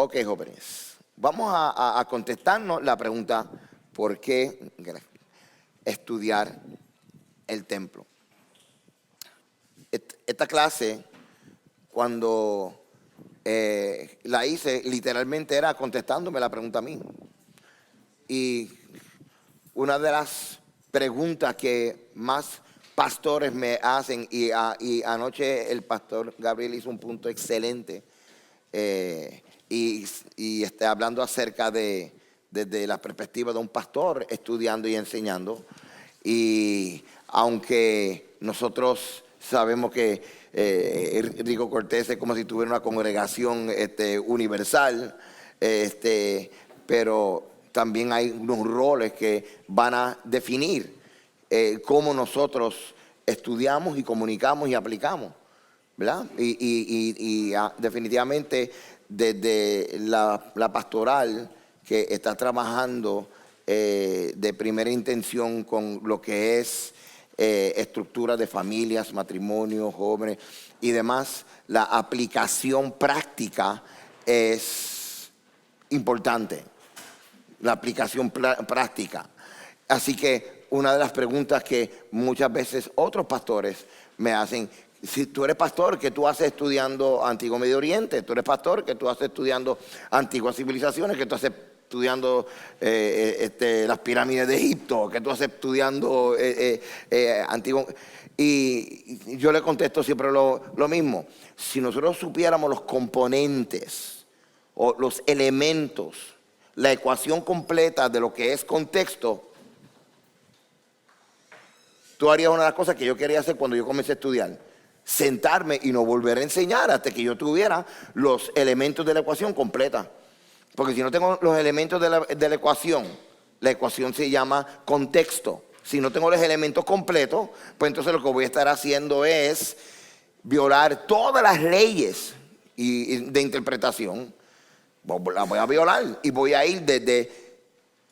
Ok, jóvenes, vamos a contestarnos la pregunta, ¿por qué estudiar el templo? Esta clase, cuando la hice, literalmente era contestándome la pregunta a mí. Y una de las preguntas que más pastores me hacen, y anoche el pastor Gabriel hizo un punto excelente, y está hablando acerca desde la perspectiva de un pastor estudiando y enseñando. Y aunque nosotros sabemos que Rico Cortés es como si tuviera una congregación universal, pero también hay unos roles que van a definir cómo nosotros estudiamos y comunicamos y aplicamos, ¿verdad? Definitivamente desde la pastoral que está trabajando de primera intención con lo que es estructura de familias, matrimonios, jóvenes y demás, la aplicación práctica es importante, la aplicación práctica. Así que una de las preguntas que muchas veces otros pastores me hacen: si tú eres pastor, ¿qué tú haces estudiando Antiguo Medio Oriente? ¿Tú eres pastor? ¿Qué tú haces estudiando antiguas civilizaciones? ¿Qué tú haces estudiando las pirámides de Egipto? ¿Qué tú haces estudiando antiguo? Y yo le contesto siempre lo mismo. Si nosotros supiéramos los componentes o los elementos, la ecuación completa de lo que es contexto, tú harías una de las cosas que yo quería hacer cuando yo comencé a estudiar: sentarme y no volver a enseñar hasta que yo tuviera los elementos de la ecuación completa. Porque si no tengo los elementos de la ecuación se llama contexto. Si no tengo los elementos completos, pues entonces lo que voy a estar haciendo es violar todas las leyes de interpretación. La voy a violar y voy a ir desde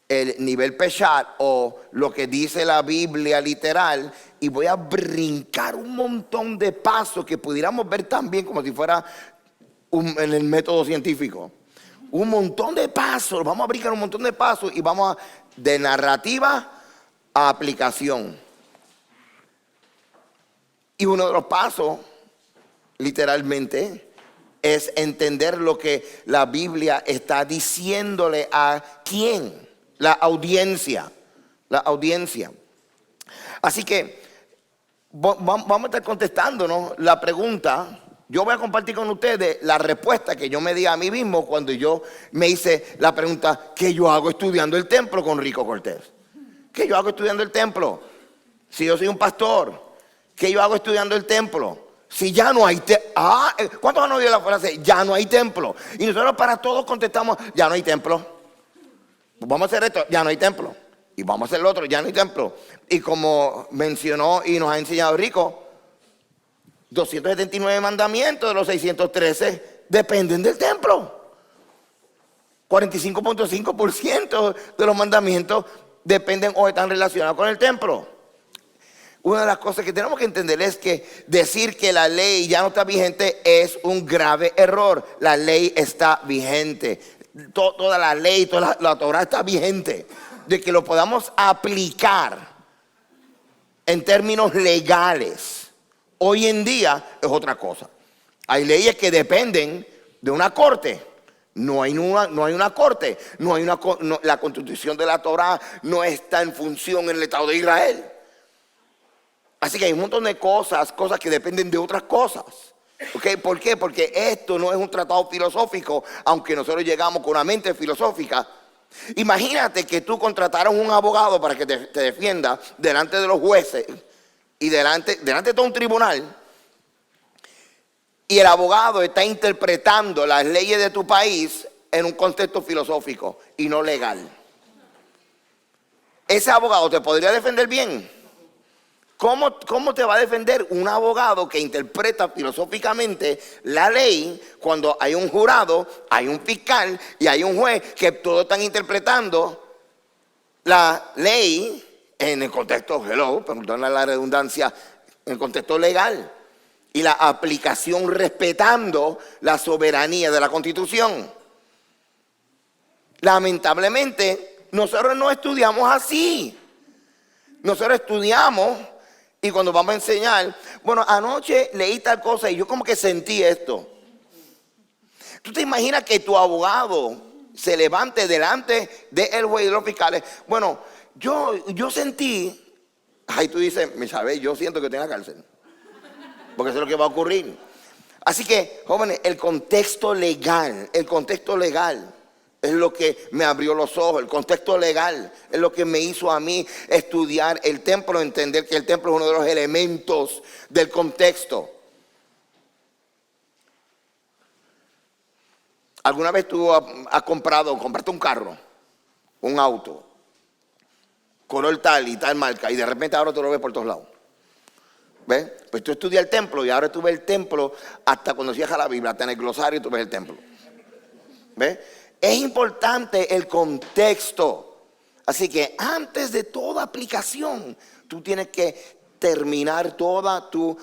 el nivel Peshat o lo que dice la Biblia literal, y voy a brincar un montón de pasos que pudiéramos ver también como si fuera en el método científico. Un montón de pasos, vamos a brincar un montón de pasos y vamos de narrativa a aplicación. Y uno de los pasos, literalmente, es entender lo que la Biblia está diciéndole a quién. La audiencia. Así que vamos a estar contestándonos la pregunta. Yo voy a compartir con ustedes la respuesta que yo me di a mí mismo cuando yo me hice la pregunta: ¿qué yo hago estudiando el templo con Rico Cortés? ¿Qué yo hago estudiando el templo? Si yo soy un pastor, ¿qué yo hago estudiando el templo? Si ya no hay templo. ¿Cuántos han oído la frase ya no hay templo? Y nosotros para todos contestamos: ya no hay templo. Pues vamos a hacer esto, ya no hay templo. Y vamos a hacer lo otro, ya no hay templo. Y como mencionó y nos ha enseñado Rico, 279 mandamientos de los 613 dependen del templo. 45.5% de los mandamientos dependen o están relacionados con el templo. Una de las cosas que tenemos que entender es que decir que la ley ya no está vigente es un grave error. La ley está vigente. Toda la ley, toda la Torah está vigente. De que lo podamos aplicar en términos legales hoy en día es otra cosa. Hay leyes que dependen de una corte. No hay una corte. La constitución de la Torah no está en función en el Estado de Israel. Así que hay un montón de cosas que dependen de otras cosas. ¿Okay? ¿Por qué? Porque esto no es un tratado filosófico, aunque nosotros llegamos con una mente filosófica. Imagínate que tú contrataras un abogado para que te defienda delante de los jueces y delante de todo un tribunal, y el abogado está interpretando las leyes de tu país en un contexto filosófico y no legal. ¿Ese abogado te podría defender bien? ¿Cómo te va a defender un abogado que interpreta filosóficamente la ley cuando hay un jurado, hay un fiscal y hay un juez que todos están interpretando la ley en el contexto, perdona la redundancia, en el contexto legal, y la aplicación respetando la soberanía de la Constitución? lamentablemente, nosotros no estudiamos así. Nosotros estudiamos y cuando vamos a enseñar, bueno, anoche leí tal cosa y yo como que sentí esto. ¿Tú te imaginas que tu abogado se levante delante del juez y de los fiscales? Bueno, yo sentí, ahí tú dices, me sabes, yo siento que estoy en la cárcel. Porque eso es lo que va a ocurrir. Así que, jóvenes, el contexto legal es lo que me abrió los ojos. El contexto legal es lo que me hizo a mí estudiar el templo, entender que el templo es uno de los elementos del contexto. ¿Alguna vez tú compraste un carro, un auto, color tal y tal marca, y de repente ahora tú lo ves por todos lados? ¿Ves? Pues tú estudias el templo y ahora tú ves el templo hasta cuando cierras la Biblia, hasta en el glosario tú ves el templo. ¿Ves? Es importante el contexto. Así que antes de toda aplicación, tú tienes que terminar toda tu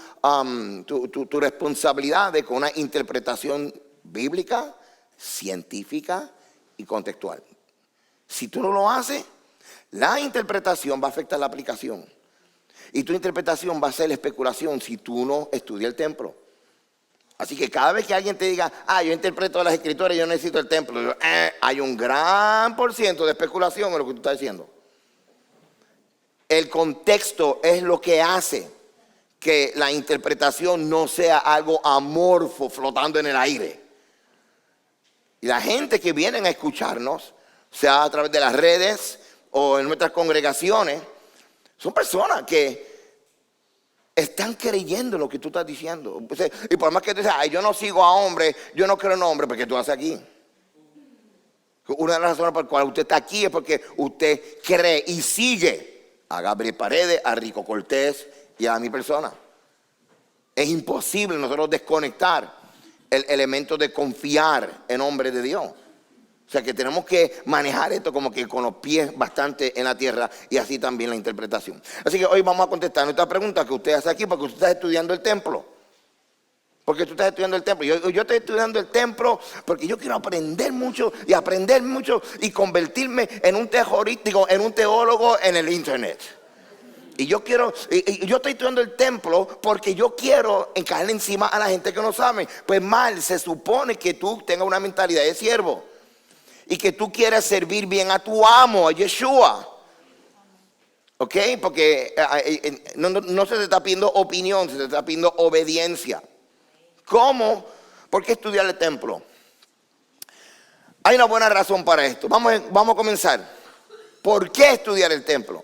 responsabilidad con una interpretación bíblica, científica y contextual. Si tú no lo haces, la interpretación va a afectar la aplicación. Y tu interpretación va a ser la especulación si tú no estudias el templo. Así que cada vez que alguien te diga, yo interpreto las escrituras y yo necesito el templo, hay un gran por ciento de especulación en lo que tú estás diciendo. El contexto es lo que hace que la interpretación no sea algo amorfo flotando en el aire. Y la gente que viene a escucharnos, sea a través de las redes o en nuestras congregaciones, son personas que están creyendo lo que tú estás diciendo. Y por más que tú dices, yo no sigo a hombres, yo no creo en hombres, porque tú haces aquí. Una de las razones por las cuales usted está aquí es porque usted cree y sigue a Gabriel Paredes, a Rico Cortés y a mi persona. Es imposible nosotros desconectar el elemento de confiar en hombres de Dios. O sea que tenemos que manejar esto como que con los pies bastante en la tierra y así también la interpretación. Así que hoy vamos a contestar nuestra pregunta que usted hace aquí porque usted está estudiando el templo. Porque tú estás estudiando el templo. Yo estoy estudiando el templo porque yo quiero aprender mucho y convertirme en un teorístico, en un teólogo en el internet. Y yo estoy estudiando el templo porque yo quiero encajarle encima a la gente que no sabe. Pues mal, se supone que tú tengas una mentalidad de siervo. Y que tú quieres servir bien a tu amo, a Yeshua. ¿Ok? Porque no se te está pidiendo opinión, se te está pidiendo obediencia. ¿Cómo? ¿Por qué estudiar el templo? Hay una buena razón para esto. Vamos a comenzar. ¿Por qué estudiar el templo?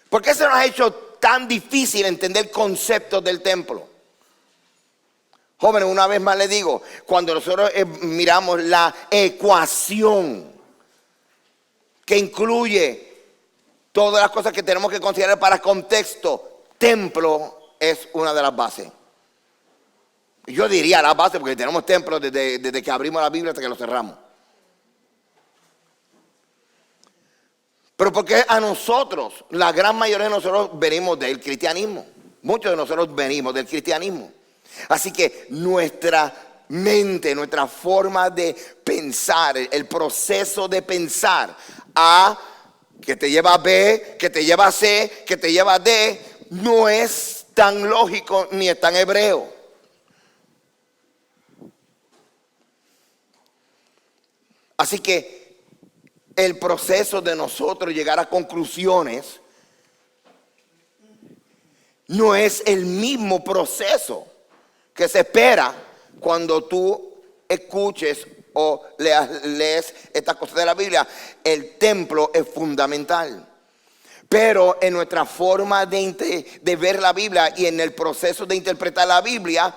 ¿Por qué se nos ha hecho tan difícil entender conceptos del templo? Jóvenes, una vez más les digo, cuando nosotros miramos la ecuación que incluye todas las cosas que tenemos que considerar para contexto, templo es una de las bases. Yo diría la base porque tenemos templos desde que abrimos la Biblia hasta que lo cerramos. Pero porque a nosotros, la gran mayoría de nosotros venimos del cristianismo. Muchos de nosotros venimos del cristianismo. Así que nuestra mente, nuestra forma de pensar, el proceso de pensar A, que te lleva a B, que te lleva a C, que te lleva a D, no es tan lógico ni es tan hebreo. Así que el proceso de nosotros llegar a conclusiones no es el mismo proceso que se espera cuando tú escuches o lees estas cosas de la Biblia. El templo es fundamental. Pero en nuestra forma de ver la Biblia y en el proceso de interpretar la Biblia,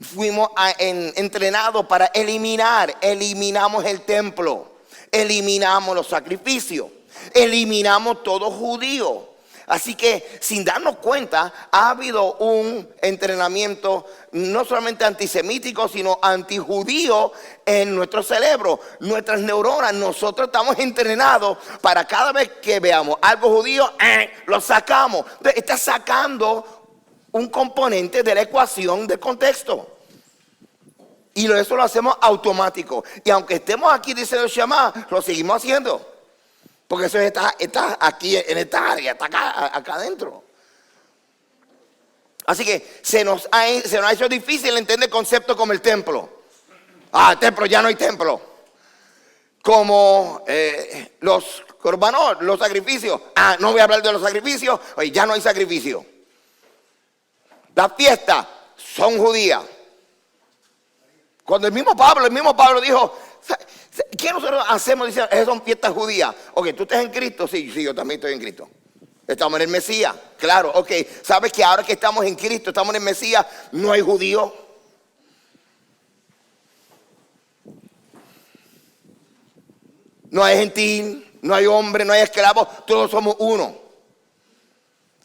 fuimos entrenados para eliminamos el templo, eliminamos los sacrificios, eliminamos todo judío. Así que sin darnos cuenta ha habido un entrenamiento no solamente antisemítico sino antijudío en nuestro cerebro, nuestras neuronas. Nosotros estamos entrenados para cada vez que veamos algo judío, lo sacamos. Entonces, está sacando un componente de la ecuación del contexto. Y eso lo hacemos automático. Y aunque estemos aquí diciendo Shema, lo seguimos haciendo. Porque eso está aquí en esta área, está acá adentro. Así que se nos ha hecho difícil entender conceptos como el templo. El templo, ya no hay templo. Como los corbanos, los sacrificios. No voy a hablar de los sacrificios. Oye, ya no hay sacrificio. Las fiestas son judías. Cuando el mismo Pablo dijo, ¿qué nosotros hacemos? Dice, esas son fiestas judías. Ok, ¿tú estás en Cristo? Sí, yo también estoy en Cristo. Estamos en el Mesías, claro, ok. ¿Sabes que ahora que estamos en Cristo, estamos en el Mesías, no hay judío? No hay gentil, no hay hombre, no hay esclavo, todos somos uno.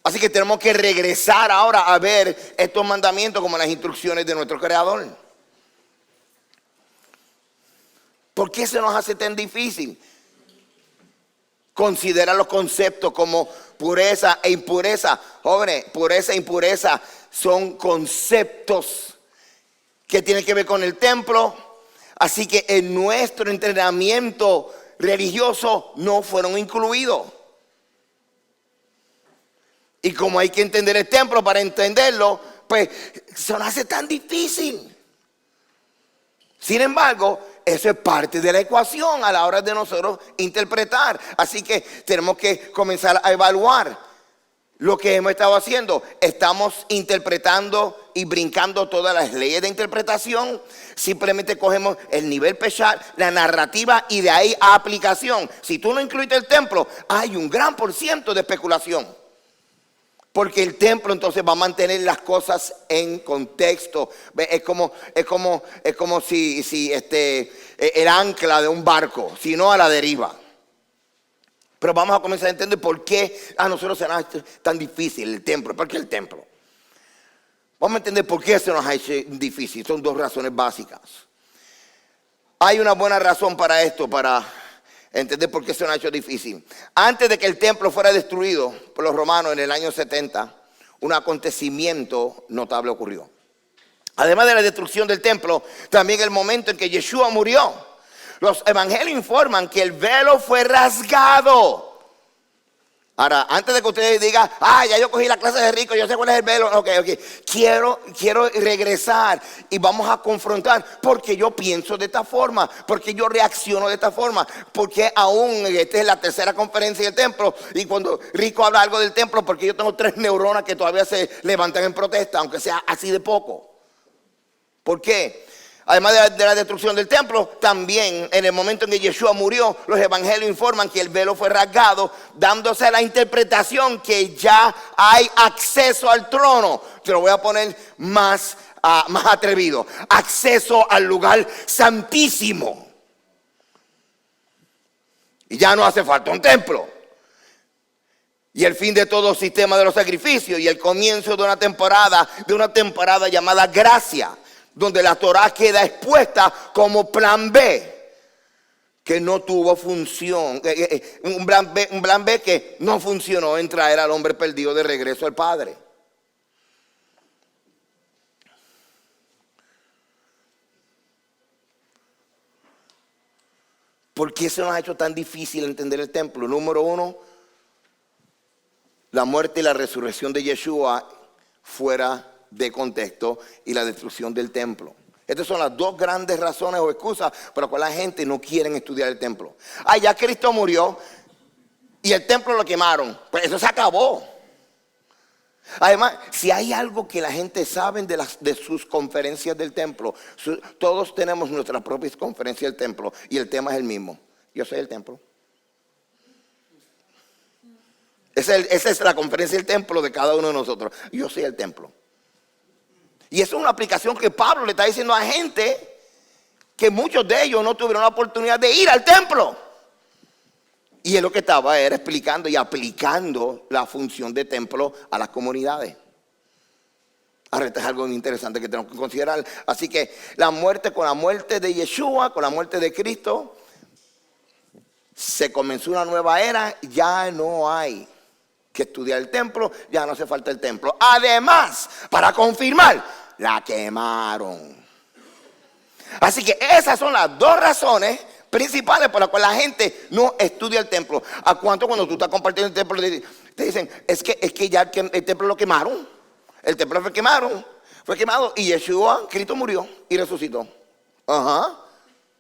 Así que tenemos que regresar ahora a ver estos mandamientos como las instrucciones de nuestro Creador. ¿Por qué se nos hace tan difícil? Considera los conceptos como pureza e impureza. Jóvenes, pureza e impureza son conceptos que tienen que ver con el templo. Así que en nuestro entrenamiento religioso no fueron incluidos. Y como hay que entender el templo para entenderlo, pues se nos hace tan difícil. Sin embargo, eso es parte de la ecuación a la hora de nosotros interpretar. Así que tenemos que comenzar a evaluar lo que hemos estado haciendo. Estamos interpretando y brincando todas las leyes de interpretación. Simplemente cogemos el nivel pesar, la narrativa y de ahí a aplicación. Si tú no incluyes el templo, hay un gran % de especulación. Porque el templo entonces va a mantener las cosas en contexto. Es como si el ancla de un barco, si no a la deriva. Pero vamos a comenzar a entender por qué a nosotros se nos hace tan difícil el templo. ¿Por qué el templo? Vamos a entender por qué se nos ha hecho difícil. Son 2 razones básicas. Hay una buena razón para esto, para entender por qué se nos ha hecho difícil. Antes de que el templo fuera destruido por los romanos en el año 70, un acontecimiento notable ocurrió. Además de la destrucción del templo, también el momento en que Yeshua murió. Los evangelios informan que el velo fue rasgado. Ahora, antes de que ustedes digan, ya yo cogí la clase de rico, yo sé cuál es el velo. Ok. Quiero regresar y vamos a confrontar porque yo pienso de esta forma, porque yo reacciono de esta forma, porque aún esta es la 3ª conferencia del templo y cuando Rico habla algo del templo, porque yo tengo 3 neuronas que todavía se levantan en protesta, aunque sea así de poco. ¿Por qué? Además de la destrucción del templo, también en el momento en que Yeshua murió, los evangelios informan que el velo fue rasgado, dándose la interpretación que ya hay acceso al trono. Te lo voy a poner más atrevido. Acceso al lugar santísimo. Y ya no hace falta un templo. Y el fin de todo sistema de los sacrificios y el comienzo de una temporada llamada gracia, donde la Torah queda expuesta como plan B, que no tuvo función, un plan B que no funcionó en traer al hombre perdido de regreso al Padre. ¿Por qué se nos ha hecho tan difícil entender el templo? Número 1, la muerte y la resurrección de Yeshua fuera de contexto y la destrucción del templo. Estas son las 2 grandes razones o excusas por las cuales la gente no quiere estudiar el templo. Ya Cristo murió y el templo lo quemaron. Pues eso se acabó. Además, si hay algo que la gente sabe de sus conferencias del templo, todos tenemos nuestras propias conferencias del templo y el tema es el mismo. Yo soy el templo. Esa es la conferencia del templo de cada uno de nosotros. Yo soy el templo. Y eso es una aplicación que Pablo le está diciendo a gente que muchos de ellos no tuvieron la oportunidad de ir al templo. Y él lo que estaba era explicando y aplicando la función de templo a las comunidades. Ahora, esto es algo interesante que tenemos que considerar. Así que con la muerte de Yeshua, con la muerte de Cristo, se comenzó una nueva era. Ya no hay que estudiar el templo, ya no hace falta el templo. Además, para confirmar, la quemaron. Así que esas son las dos razones principales por las cuales la gente no estudia el templo. ¿A cuánto cuando tú estás compartiendo el templo te dicen, es que ya el templo lo quemaron? El templo fue quemado y Yeshua, Cristo murió y resucitó. Ajá.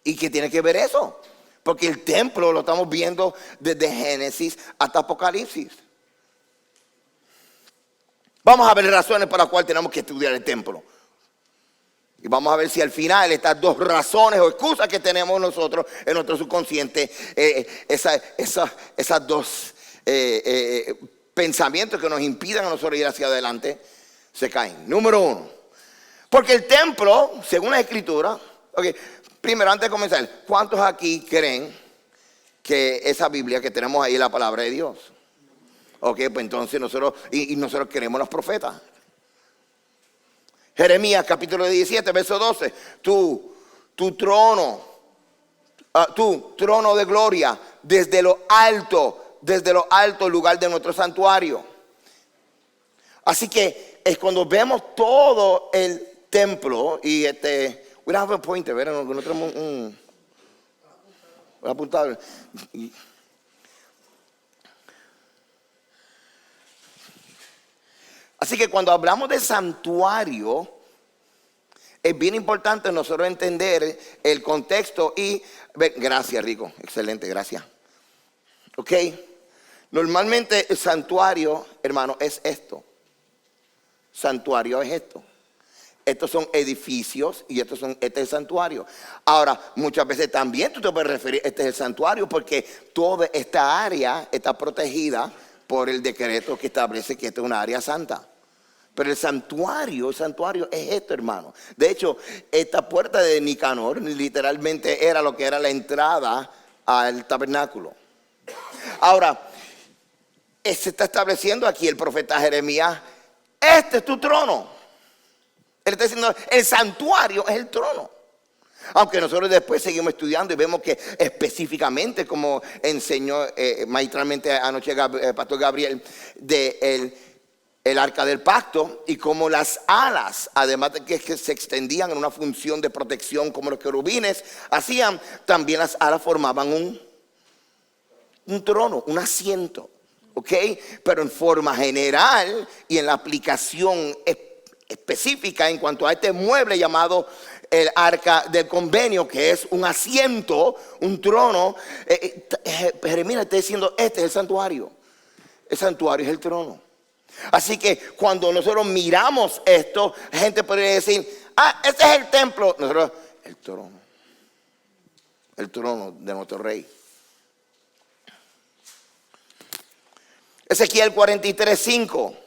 ¿Y qué tiene que ver eso? Porque el templo lo estamos viendo desde Génesis hasta Apocalipsis. Vamos a ver razones por las cuales tenemos que estudiar el templo. Y vamos a ver si al final estas dos razones o excusas que tenemos nosotros en nuestro subconsciente, esas dos pensamientos que nos impidan a nosotros ir hacia adelante, se caen. Número uno, porque el templo, según la Escritura, primero antes de comenzar, ¿cuántos aquí creen que esa Biblia que tenemos ahí es la palabra de Dios? Ok, pues entonces nosotros queremos los profetas. Jeremías capítulo 17, verso 12. Tu trono de gloria desde lo alto lugar de nuestro santuario. Así que es cuando vemos todo el templo y we don't have a pointer, ¿verdad? No tenemos un apuntador. Así que cuando hablamos de santuario, es bien importante nosotros entender el contexto y... Gracias, Rico. Excelente, gracias. Ok. Normalmente el santuario, hermano, es esto. Santuario es esto. Estos son edificios y este es el santuario. Ahora, muchas veces también tú te puedes referir, este es el santuario, porque toda esta área está protegida por el decreto que establece que esta es una área santa. Pero el santuario es esto, hermano. De hecho, esta puerta de Nicanor literalmente era lo que era la entrada al tabernáculo. Ahora, se está estableciendo aquí el profeta Jeremías, este es tu trono. Él está diciendo, el santuario es el trono. Aunque nosotros después seguimos estudiando y vemos que específicamente, como enseñó maestralmente anoche Pastor Gabriel, el arca del pacto, y como las alas, además de que se extendían en una función de protección como los querubines hacían, también las alas formaban un trono, un asiento, ¿ok? Pero en forma general y en la aplicación específica en cuanto a este mueble llamado el arca del convenio, que es un asiento, un trono, Jeremías está diciendo, este es el santuario es el trono. Así que cuando nosotros miramos esto, gente podría decir, este es el templo. Nosotros, el trono de nuestro rey. Ezequiel 43:5.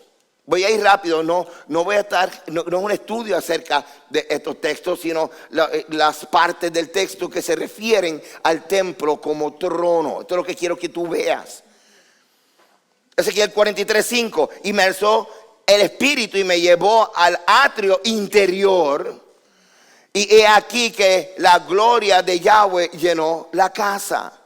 Voy a ir rápido, no voy a estar, no es un estudio acerca de estos textos, sino las partes del texto que se refieren al templo como trono. Esto es lo que quiero que tú veas. Ezequiel 43:5, y me alzó el espíritu y me llevó al atrio interior, y he aquí que la gloria de Yahweh llenó la casa.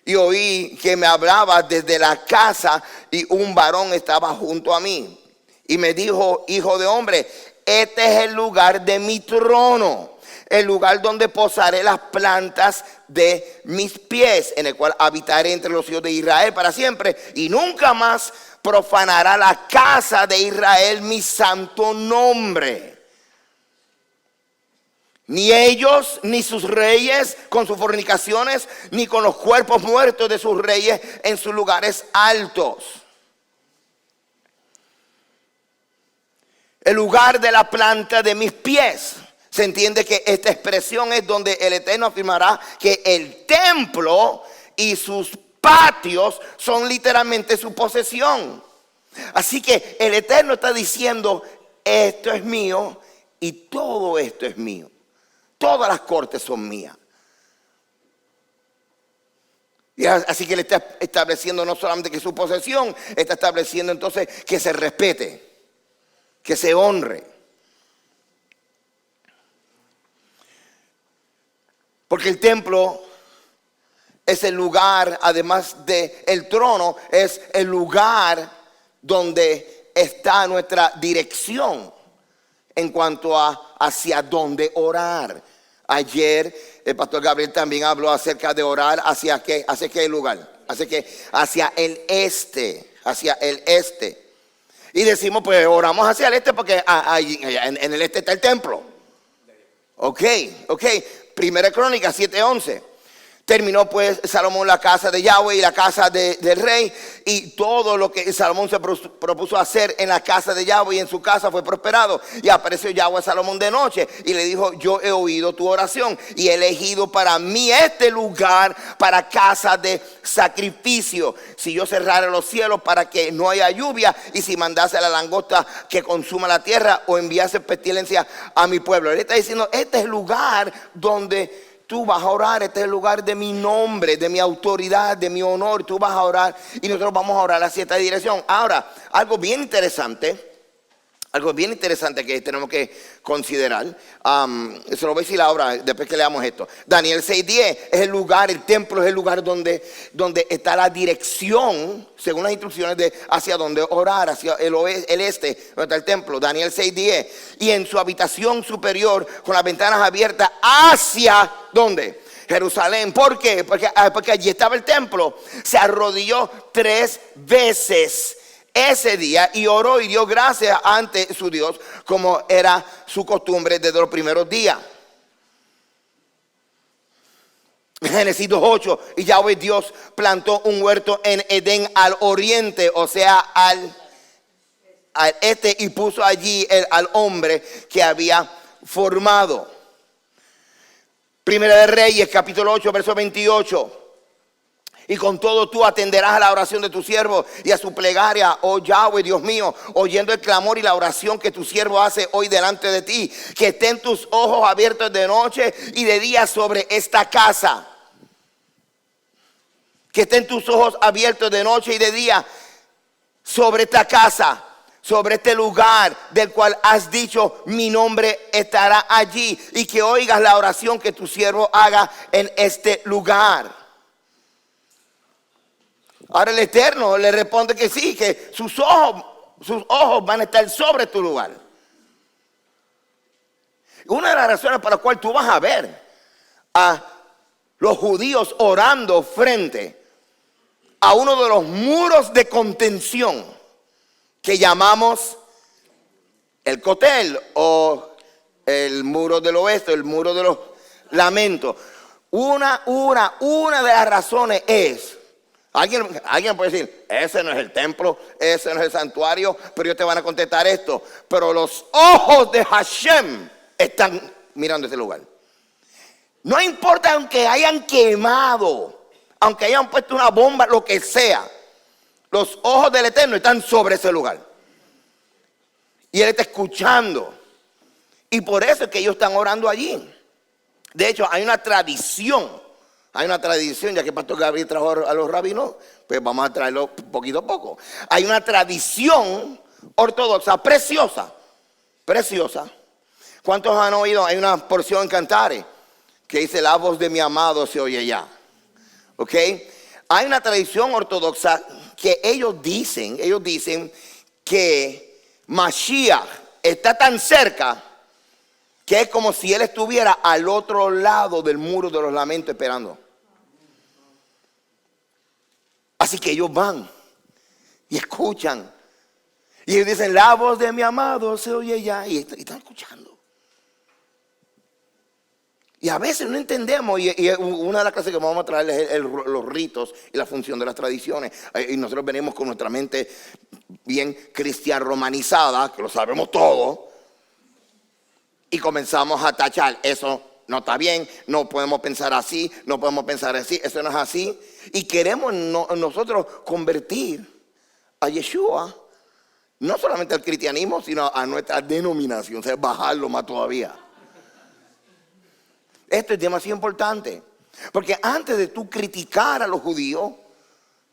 Y oí que me hablaba desde la casa, y un varón estaba junto a mí. Y me dijo, hijo de hombre, este es el lugar de mi trono, el lugar donde posaré las plantas de mis pies, en el cual habitaré entre los hijos de Israel para siempre, y nunca más profanará la casa de Israel mi santo nombre. Ni ellos, ni sus reyes con sus fornicaciones, ni con los cuerpos muertos de sus reyes en sus lugares altos. El lugar de la planta de mis pies. Se entiende que esta expresión es donde el Eterno afirmará que el templo y sus patios son literalmente su posesión. Así que el Eterno está diciendo, esto es mío y todo esto es mío. Todas las cortes son mías. Y así que le está estableciendo no solamente que su posesión, está estableciendo entonces que se respete, que se honre. Porque el templo es el lugar, además del trono, es el lugar donde está nuestra dirección en cuanto a hacia dónde orar, Ayer el pastor Gabriel también habló acerca de orar hacia qué lugar, hacia el este. Y decimos, pues oramos hacia el este porque en el este está el templo. Ok. Primera Crónica 7:11. Terminó pues Salomón la casa de Yahweh y la casa del rey, y todo lo que Salomón se propuso hacer en la casa de Yahweh y en su casa fue prosperado. Y apareció Yahweh a Salomón de noche y le dijo: yo he oído tu oración y he elegido para mí este lugar para casa de sacrificio. Si yo cerrara los cielos para que no haya lluvia, y si mandase a la langosta que consuma la tierra, o enviase pestilencia a mi pueblo. Él está diciendo: este es el lugar donde tú vas a orar, este es el lugar de mi nombre, de mi autoridad, de mi honor. Tú vas a orar y nosotros vamos a orar hacia esta dirección. Ahora, algo bien interesante que tenemos que considerar. Se lo voy a decir ahora, después que leamos esto. Daniel 6:10 es el lugar, el templo es el lugar donde está la dirección, según las instrucciones, de hacia donde orar, hacia el este, donde está el templo. Daniel 6:10. Y en su habitación superior, con las ventanas abiertas hacia, ¿dónde? Jerusalén. ¿Por qué? Porque allí estaba el templo. Se arrodilló 3 veces ese día y oró y dio gracias ante su Dios, como era su costumbre desde los primeros días. Génesis 2:8. Y Yahweh Dios plantó un huerto en Edén al oriente, o sea, al este, y puso allí al hombre que había formado. Primera de Reyes, capítulo 8, verso 28. Y con todo tú atenderás a la oración de tu siervo y a su plegaria, oh Yahweh, Dios mío, oyendo el clamor y la oración que tu siervo hace hoy delante de ti. Que estén tus ojos abiertos de noche y de día sobre esta casa. Que estén tus ojos abiertos de noche y de día sobre esta casa, sobre este lugar del cual has dicho: mi nombre estará allí. Y que oigas la oración que tu siervo haga en este lugar. Ahora el Eterno le responde que sí, que sus ojos van a estar sobre tu lugar. Una de las razones por las cuales tú vas a ver a los judíos orando frente a uno de los muros de contención que llamamos el Cotel, o el muro del oeste, el muro de los lamentos. Una de las razones es: Alguien puede decir: ese no es el templo, ese no es el santuario, pero ellos te van a contestar esto: pero los ojos de Hashem están mirando ese lugar. No importa, aunque hayan quemado, aunque hayan puesto una bomba, lo que sea, los ojos del Eterno están sobre ese lugar. Y Él está escuchando. Y por eso es que ellos están orando allí. De hecho, hay una tradición, ya que el pastor Gabriel trajo a los rabinos, pues vamos a traerlo poquito a poco. Hay una tradición ortodoxa preciosa. ¿Cuántos han oído? Hay una porción en Cantares que dice: la voz de mi amado se oye ya. ¿Ok? Hay una tradición ortodoxa que ellos dicen que Mashiach está tan cerca que es como si él estuviera al otro lado del muro de los lamentos esperando. Así que ellos van y escuchan. Y ellos dicen: la voz de mi amado se oye ya. Y están escuchando. Y a veces no entendemos. Y una de las clases que vamos a traer es los ritos y la función de las tradiciones. Y nosotros venimos con nuestra mente bien cristiana romanizada, que lo sabemos todo. Y comenzamos a tachar: eso no está bien, no podemos pensar así, eso no es así. Y queremos nosotros convertir a Yeshua no solamente al cristianismo, sino a nuestra denominación, o sea, bajarlo más todavía. Esto es demasiado importante, porque antes de tú criticar a los judíos,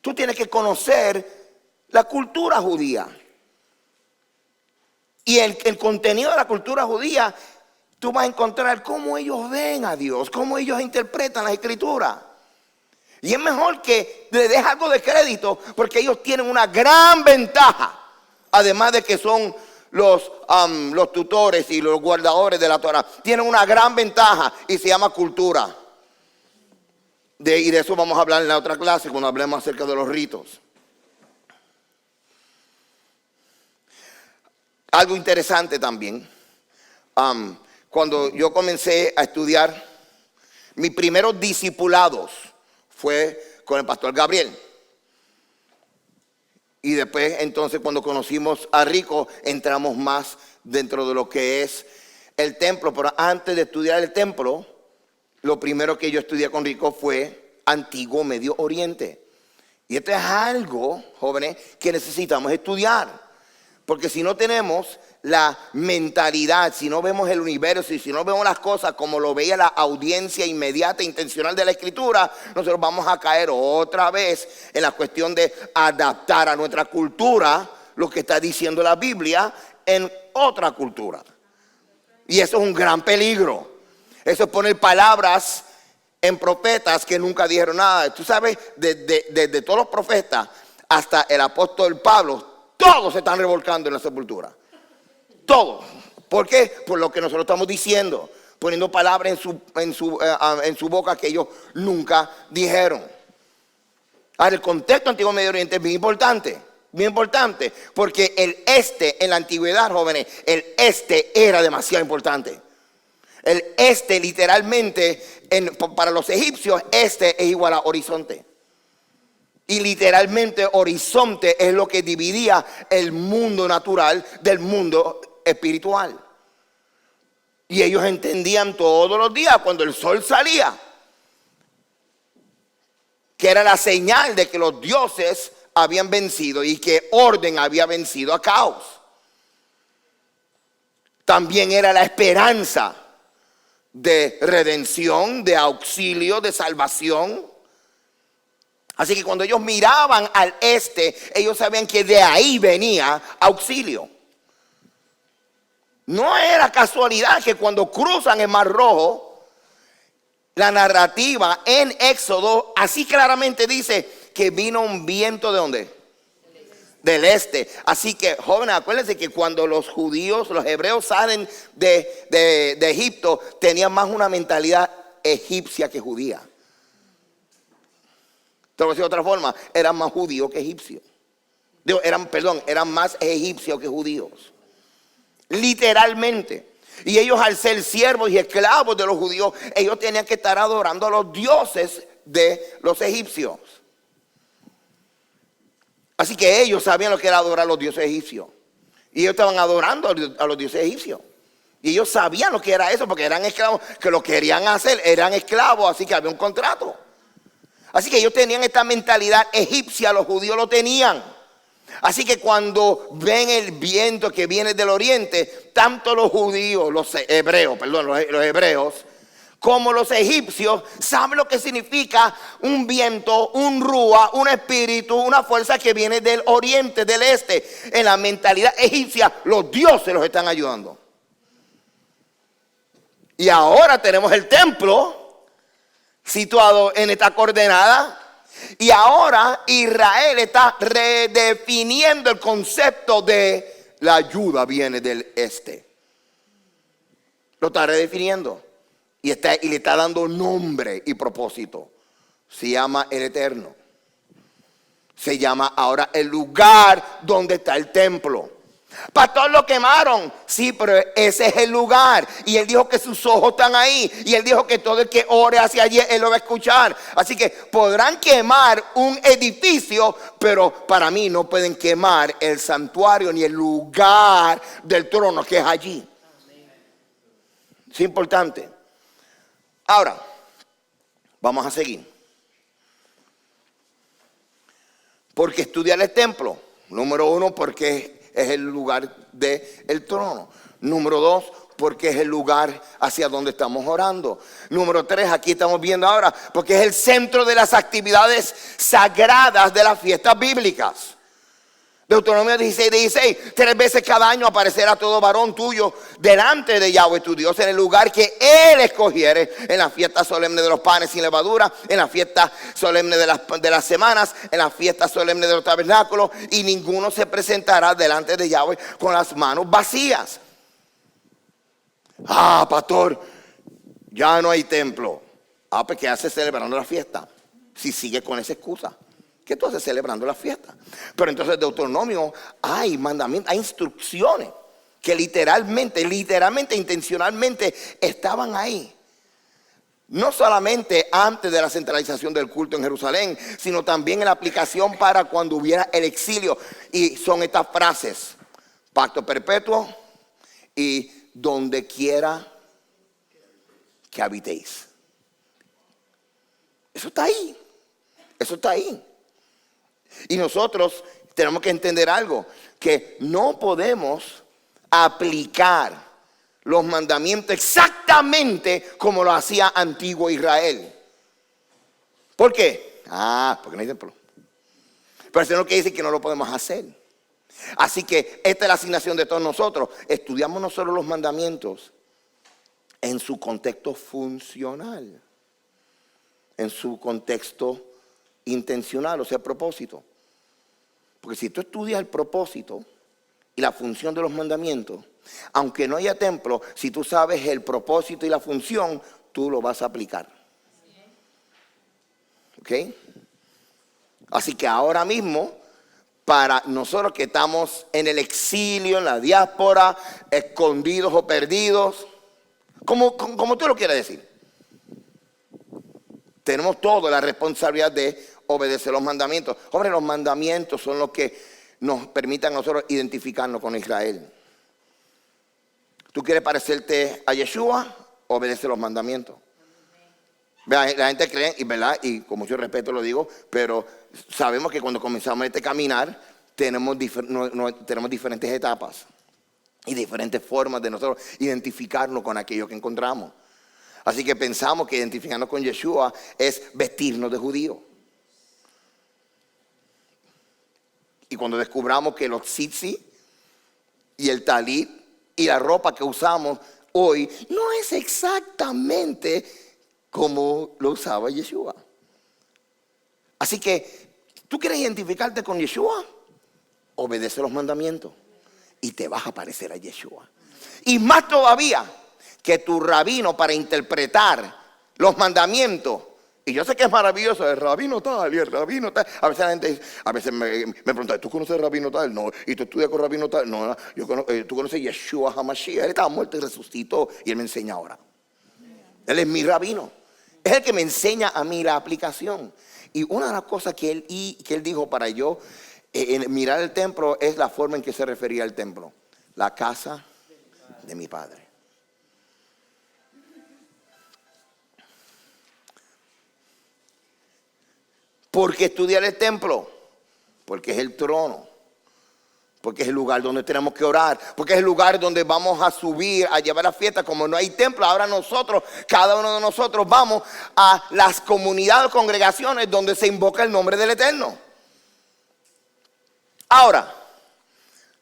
tú tienes que conocer la cultura judía. Y el contenido de la cultura judía, tú vas a encontrar cómo ellos ven a Dios, cómo ellos interpretan las escrituras. Y es mejor que le des algo de crédito, porque ellos tienen una gran ventaja, además de que son los tutores y los guardadores de la Torah tienen una gran ventaja y se llama cultura. Y de eso vamos a hablar en la otra clase cuando hablemos acerca de los ritos. Algo interesante también, cuando yo comencé a estudiar, mis primeros discipulados fue con el pastor Gabriel. Y después, entonces, cuando conocimos a Rico, entramos más dentro de lo que es el templo. Pero antes de estudiar el templo, lo primero que yo estudié con Rico fue Antiguo Medio Oriente. Y esto es algo, jóvenes, que necesitamos estudiar. Porque si no tenemos la mentalidad, si no vemos el universo y si no vemos las cosas como lo veía la audiencia inmediata e intencional de la Escritura, nosotros vamos a caer otra vez en la cuestión de adaptar a nuestra cultura lo que está diciendo la Biblia en otra cultura. Y eso es un gran peligro. Eso es poner palabras en profetas que nunca dijeron nada. Tú sabes, desde todos los profetas hasta el apóstol Pablo, todos se están revolcando en la sepultura. Todos. ¿Por qué? Por lo que nosotros estamos diciendo. Poniendo palabras en su boca que ellos nunca dijeron. Ahora, el contexto Antiguo Medio Oriente es bien importante. Bien importante. Porque el en la antigüedad, jóvenes, el era demasiado importante. El literalmente, para los egipcios, es igual a horizonte. Y literalmente horizonte es lo que dividía el mundo natural del mundo espiritual. Y ellos entendían todos los días cuando el sol salía, que era la señal de que los dioses habían vencido y que orden había vencido a caos. También era la esperanza de redención, de auxilio, de salvación. Así que cuando ellos miraban al ellos sabían que de ahí venía auxilio. No era casualidad que cuando cruzan el Mar Rojo, la narrativa en Éxodo así claramente dice que vino un viento ¿de dónde? Del este. Así que, jóvenes, acuérdense que cuando los judíos, los hebreos salen de Egipto, tenían más una mentalidad egipcia que judía. Te lo voy a decir de otra forma, eran más judíos que egipcios. Eran más egipcios que judíos. Literalmente. Y ellos, al ser siervos y esclavos de los judíos, ellos tenían que estar adorando a los dioses de los egipcios. Así que ellos sabían lo que era adorar a los dioses egipcios. Y ellos estaban adorando a los dioses egipcios. Y ellos sabían lo que era eso, porque eran esclavos que lo querían hacer, eran esclavos, así que había un contrato. Así que ellos tenían esta mentalidad egipcia, los judíos lo tenían. Así que cuando ven el viento que viene del oriente, tanto los judíos, los hebreos, como los egipcios, saben lo que significa un viento, un rúa, un espíritu, una fuerza que viene del oriente, del este. En la mentalidad egipcia, los dioses los están ayudando. Y ahora tenemos el templo situado en esta coordenada. Y ahora Israel está redefiniendo el concepto de la ayuda viene del este. Lo está redefiniendo. Y le está dando nombre y propósito. Se llama el Eterno. Se llama ahora el lugar donde está el templo. Pastor, lo quemaron. Sí, pero ese es el lugar. Y él dijo que sus ojos están ahí. Y él dijo que todo el que ore hacia allí, él lo va a escuchar. Así que podrán quemar un edificio, pero para mí no pueden quemar el santuario ni el lugar del trono que es allí. Es importante. Ahora, vamos a seguir. Porque estudiar el templo. Número uno, porque es el lugar del trono. Número dos, porque es el lugar hacia donde estamos orando. Número tres, aquí estamos viendo ahora, porque es el centro de las actividades sagradas de las fiestas bíblicas. Deuteronomio 16:16, 3 veces cada año aparecerá todo varón tuyo delante de Yahweh tu Dios en el lugar que Él escogiere, en la fiesta solemne de los panes sin levadura, en la fiesta solemne de las semanas, en la fiesta solemne de los tabernáculos, y ninguno se presentará delante de Yahweh con las manos vacías. Pastor, ya no hay templo. Pues ¿qué haces celebrando la fiesta? Si sigues con esa excusa, ¿qué tú haces celebrando la fiesta? Pero entonces en Deuteronomio hay mandamientos, hay instrucciones que literalmente, intencionalmente estaban ahí. No solamente antes de la centralización del culto en Jerusalén, sino también en la aplicación para cuando hubiera el exilio. Y son estas frases: pacto perpetuo y donde quiera que habitéis. Eso está ahí. Eso está ahí. Y nosotros tenemos que entender algo, que no podemos aplicar los mandamientos exactamente como lo hacía antiguo Israel. ¿Por qué? Porque no hay templo. Pero eso no quiere decir que no lo podemos hacer. Así que esta es la asignación de todos nosotros. Estudiamos nosotros los mandamientos en su contexto funcional, en su contexto intencional, o sea, propósito. Porque si tú estudias el propósito y la función de los mandamientos, aunque no haya templo, si tú sabes el propósito y la función, tú lo vas a aplicar. ¿Ok? Así que ahora mismo, para nosotros que estamos en el exilio, en la diáspora, escondidos o perdidos, como tú lo quieras decir, tenemos toda la responsabilidad de obedecer los mandamientos. Hombre, los mandamientos son los que nos permiten a nosotros identificarnos con Israel. ¿Tú quieres parecerte a Yeshua? Obedece los mandamientos. Vean, la gente cree, y verdad, y con mucho respeto lo digo, pero sabemos que cuando comenzamos este caminar tenemos diferentes etapas y diferentes formas de nosotros identificarnos con aquello que encontramos. Así que pensamos que identificarnos con Yeshua es vestirnos de judío. Y cuando descubramos que los tzitzit y el talit y la ropa que usamos hoy no es exactamente como lo usaba Yeshua. Así que, ¿tú quieres identificarte con Yeshua? Obedece los mandamientos y te vas a parecer a Yeshua. Y más todavía, que tu rabino, para interpretar los mandamientos, y yo sé que es maravilloso, el rabino tal y el rabino tal. A veces la gente, me pregunta, ¿tú conoces el rabino tal? No. ¿Y tú estudias con el rabino tal? No. ¿Tú conoces Yeshua HaMashiach? Él estaba muerto y resucitó y él me enseña ahora. Él es mi rabino. Es el que me enseña a mí la aplicación. Y una de las cosas que él dijo para yo mirar el templo es la forma en que se refería al templo. La casa de mi padre. ¿Por qué estudiar el templo? Porque es el trono. Porque es el lugar donde tenemos que orar. Porque es el lugar donde vamos a subir, a llevar la fiesta. Como no hay templo, ahora nosotros, cada uno de nosotros vamos a las comunidades, congregaciones donde se invoca el nombre del Eterno. Ahora,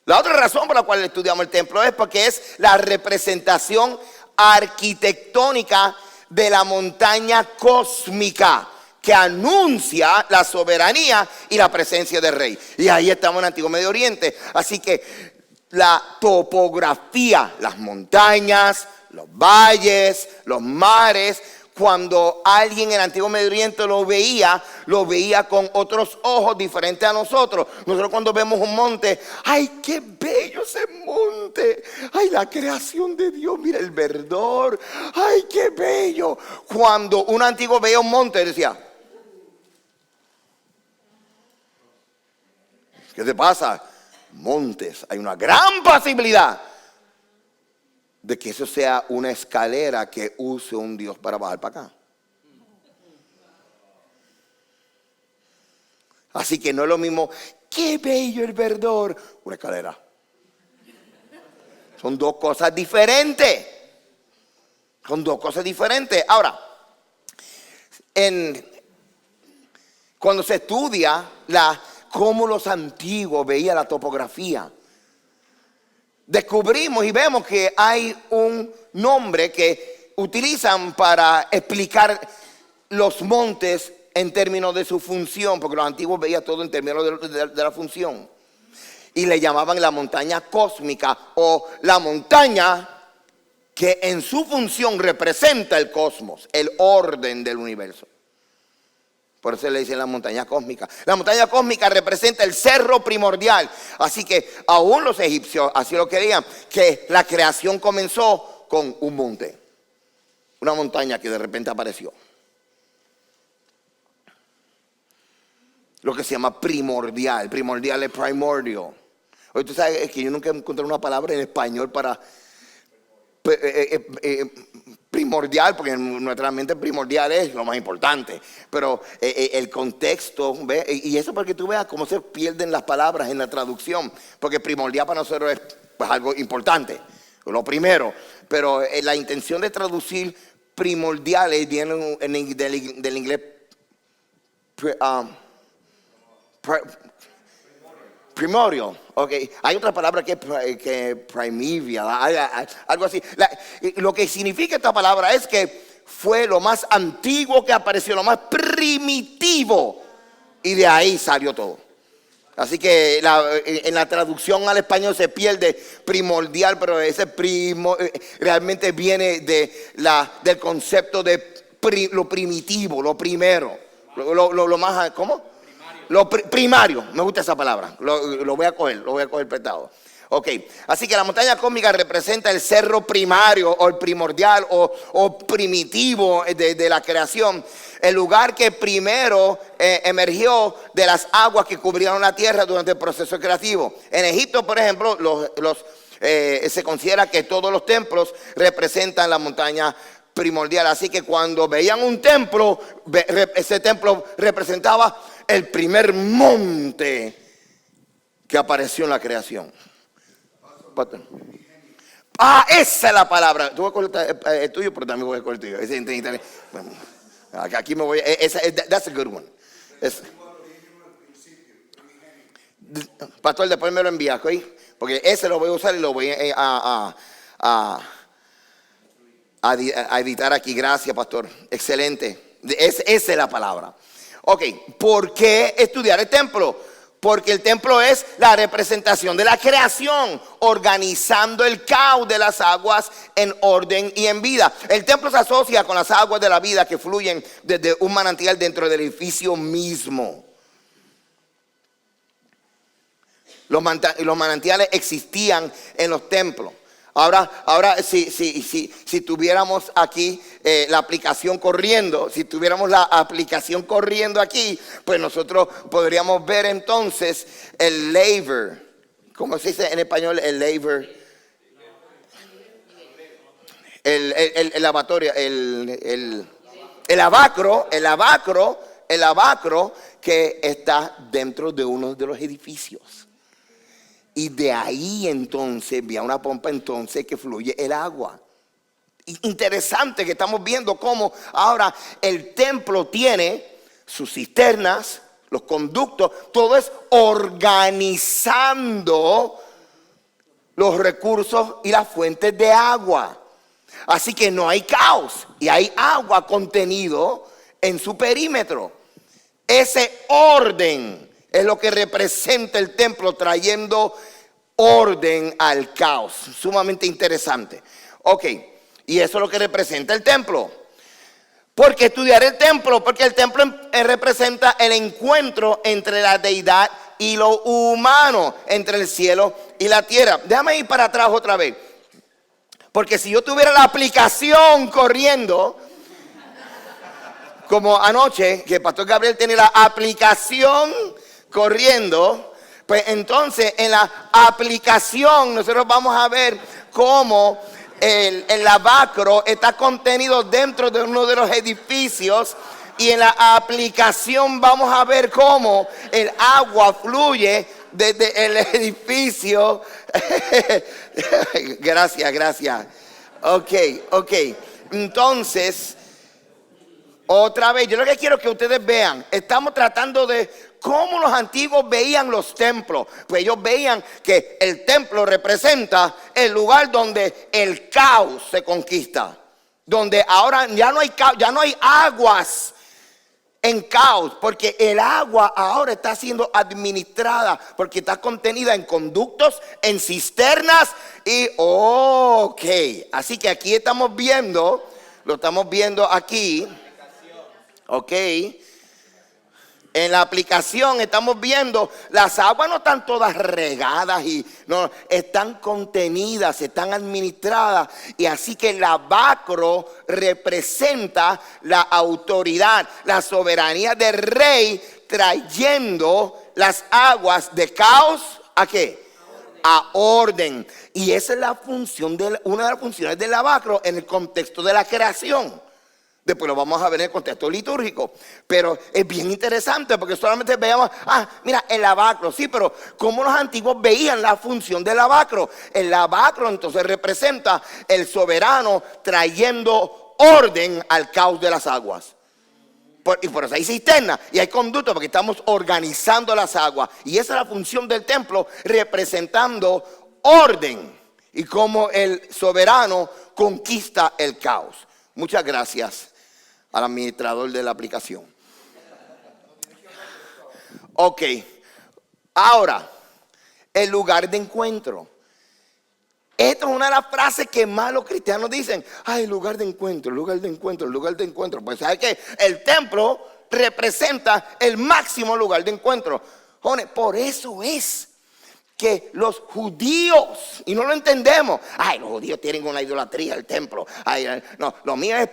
la otra razón por la cual estudiamos el templo es porque es la representación arquitectónica de la montaña cósmica que anuncia la soberanía y la presencia del rey. Y ahí estamos en el Antiguo Medio Oriente. Así que la topografía, las montañas, los valles, los mares, cuando alguien en el Antiguo Medio Oriente lo veía con otros ojos diferentes a nosotros. Nosotros cuando vemos un monte, ¡ay, qué bello ese monte! ¡Ay, la creación de Dios! Mira el verdor. ¡Ay, qué bello! Cuando un antiguo veía un monte, decía, ¿qué te pasa? Montes, hay una gran posibilidad de que eso sea una escalera que use un Dios para bajar para acá. Así que no es lo mismo, qué bello el verdor, una escalera. Son dos cosas diferentes. Son dos cosas diferentes. Ahora, cuando se estudia cómo los antiguos veían la topografía. Descubrimos y vemos que hay un nombre que utilizan para explicar los montes en términos de su función, porque los antiguos veían todo en términos de la función. Y le llamaban la montaña cósmica o la montaña que en su función representa el cosmos, el orden del universo. Por eso le dicen la montaña cósmica. La montaña cósmica representa el cerro primordial. Así que aún los egipcios así lo querían, que la creación comenzó con un monte. Una montaña que de repente apareció. Lo que se llama primordial. Primordial es primordial. Hoy tú sabes que yo nunca encontré una palabra en español para primordial, porque en nuestra mente primordial es lo más importante. Pero el contexto, ¿ve? Y eso para que tú veas cómo se pierden las palabras en la traducción. Porque primordial para nosotros es pues, algo importante, lo primero. Pero la intención de traducir primordiales viene del inglés primordial, ok. Hay otra palabra que es primeval, algo así. Lo que significa esta palabra es que fue lo más antiguo que apareció, lo más primitivo. Y de ahí salió todo. Así que en la traducción al español se pierde primordial, pero ese realmente viene del concepto de lo primitivo, lo primero. Lo más, ¿cómo? Lo primario, me gusta esa palabra, lo voy a coger prestado. Ok, así que la montaña cósmica representa el cerro primario o el primordial o primitivo de la creación. El lugar que primero emergió de las aguas que cubrieron la tierra durante el proceso creativo. En Egipto, por ejemplo, se considera que todos los templos representan la montaña primordial. Así que cuando veían un templo, ese templo representaba el primer monte que apareció en la creación. Esa es la palabra. Tú vas a coger el tuyo, pero también voy a coger el tuyo. Bueno, aquí me voy. That's a good one. Pastor, después me lo envía, ¿ok? Porque ese lo voy a usar y lo voy a editar aquí. Gracias, pastor. Excelente. Esa es la palabra. Ok, ¿por qué estudiar el templo? Porque el templo es la representación de la creación, organizando el caos de las aguas en orden y en vida. El templo se asocia con las aguas de la vida que fluyen desde un manantial dentro del edificio mismo. Los manantiales existían en los templos. Ahora si tuviéramos aquí la aplicación corriendo, aquí, pues nosotros podríamos ver entonces el laver. ¿Cómo se dice en español el laver? El lavatorio, el lavacro que está dentro de uno de los edificios. Y de ahí entonces, vía una pompa entonces que fluye el agua. Interesante que estamos viendo cómo ahora el templo tiene sus cisternas, los conductos, todo es organizando los recursos y las fuentes de agua. Así que no hay caos y hay agua contenido en su perímetro. Ese orden es lo que representa el templo, trayendo orden al caos. Sumamente interesante. Ok, y eso es lo que representa el templo. ¿Por qué estudiar el templo? Porque el templo representa el encuentro entre la deidad y lo humano, entre el cielo y la tierra. Déjame ir para atrás otra vez. Porque si yo tuviera la aplicación corriendo, como anoche, que el pastor Gabriel tiene la aplicación corriendo, pues entonces en la aplicación nosotros vamos a ver cómo el lavacro está contenido dentro de uno de los edificios, y en la aplicación vamos a ver cómo el agua fluye desde el edificio. Gracias. Ok. Entonces, Otra vez, yo lo que quiero que ustedes vean, estamos tratando de cómo los antiguos veían los templos. Pues ellos veían que el templo representa el lugar donde el caos se conquista. Donde ahora ya no hay caos, ya no hay aguas en caos, porque el agua ahora está siendo administrada, porque está contenida en conductos, en cisternas y ok. Así que aquí estamos viendo, lo estamos viendo aquí, ok. En la aplicación estamos viendo, las aguas no están todas regadas y no, están contenidas, están administradas. Y así que el lavacro representa la autoridad, la soberanía del rey, trayendo las aguas de caos, ¿a qué? A orden. Y esa es la función una de las funciones del lavacro en el contexto de la creación. Después lo vamos a ver en el contexto litúrgico. Pero es bien interesante porque solamente veamos, mira, el lavacro. Sí, pero ¿cómo los antiguos veían la función del lavacro? El lavacro entonces representa el soberano trayendo orden al caos de las aguas. Y por eso hay cisterna y hay conductos, porque estamos organizando las aguas. Y esa es la función del templo, representando orden y cómo el soberano conquista el caos. Muchas gracias al administrador de la aplicación. Ok, ahora, el lugar de encuentro. Esta es una de las frases que más los cristianos dicen. El lugar de encuentro, el lugar de encuentro, el lugar de encuentro. Pues ¿sabe qué? El templo representa el máximo lugar de encuentro. Jóvenes, por eso es que los judíos, y no lo entendemos, los judíos tienen una idolatría al templo. No, lo mío es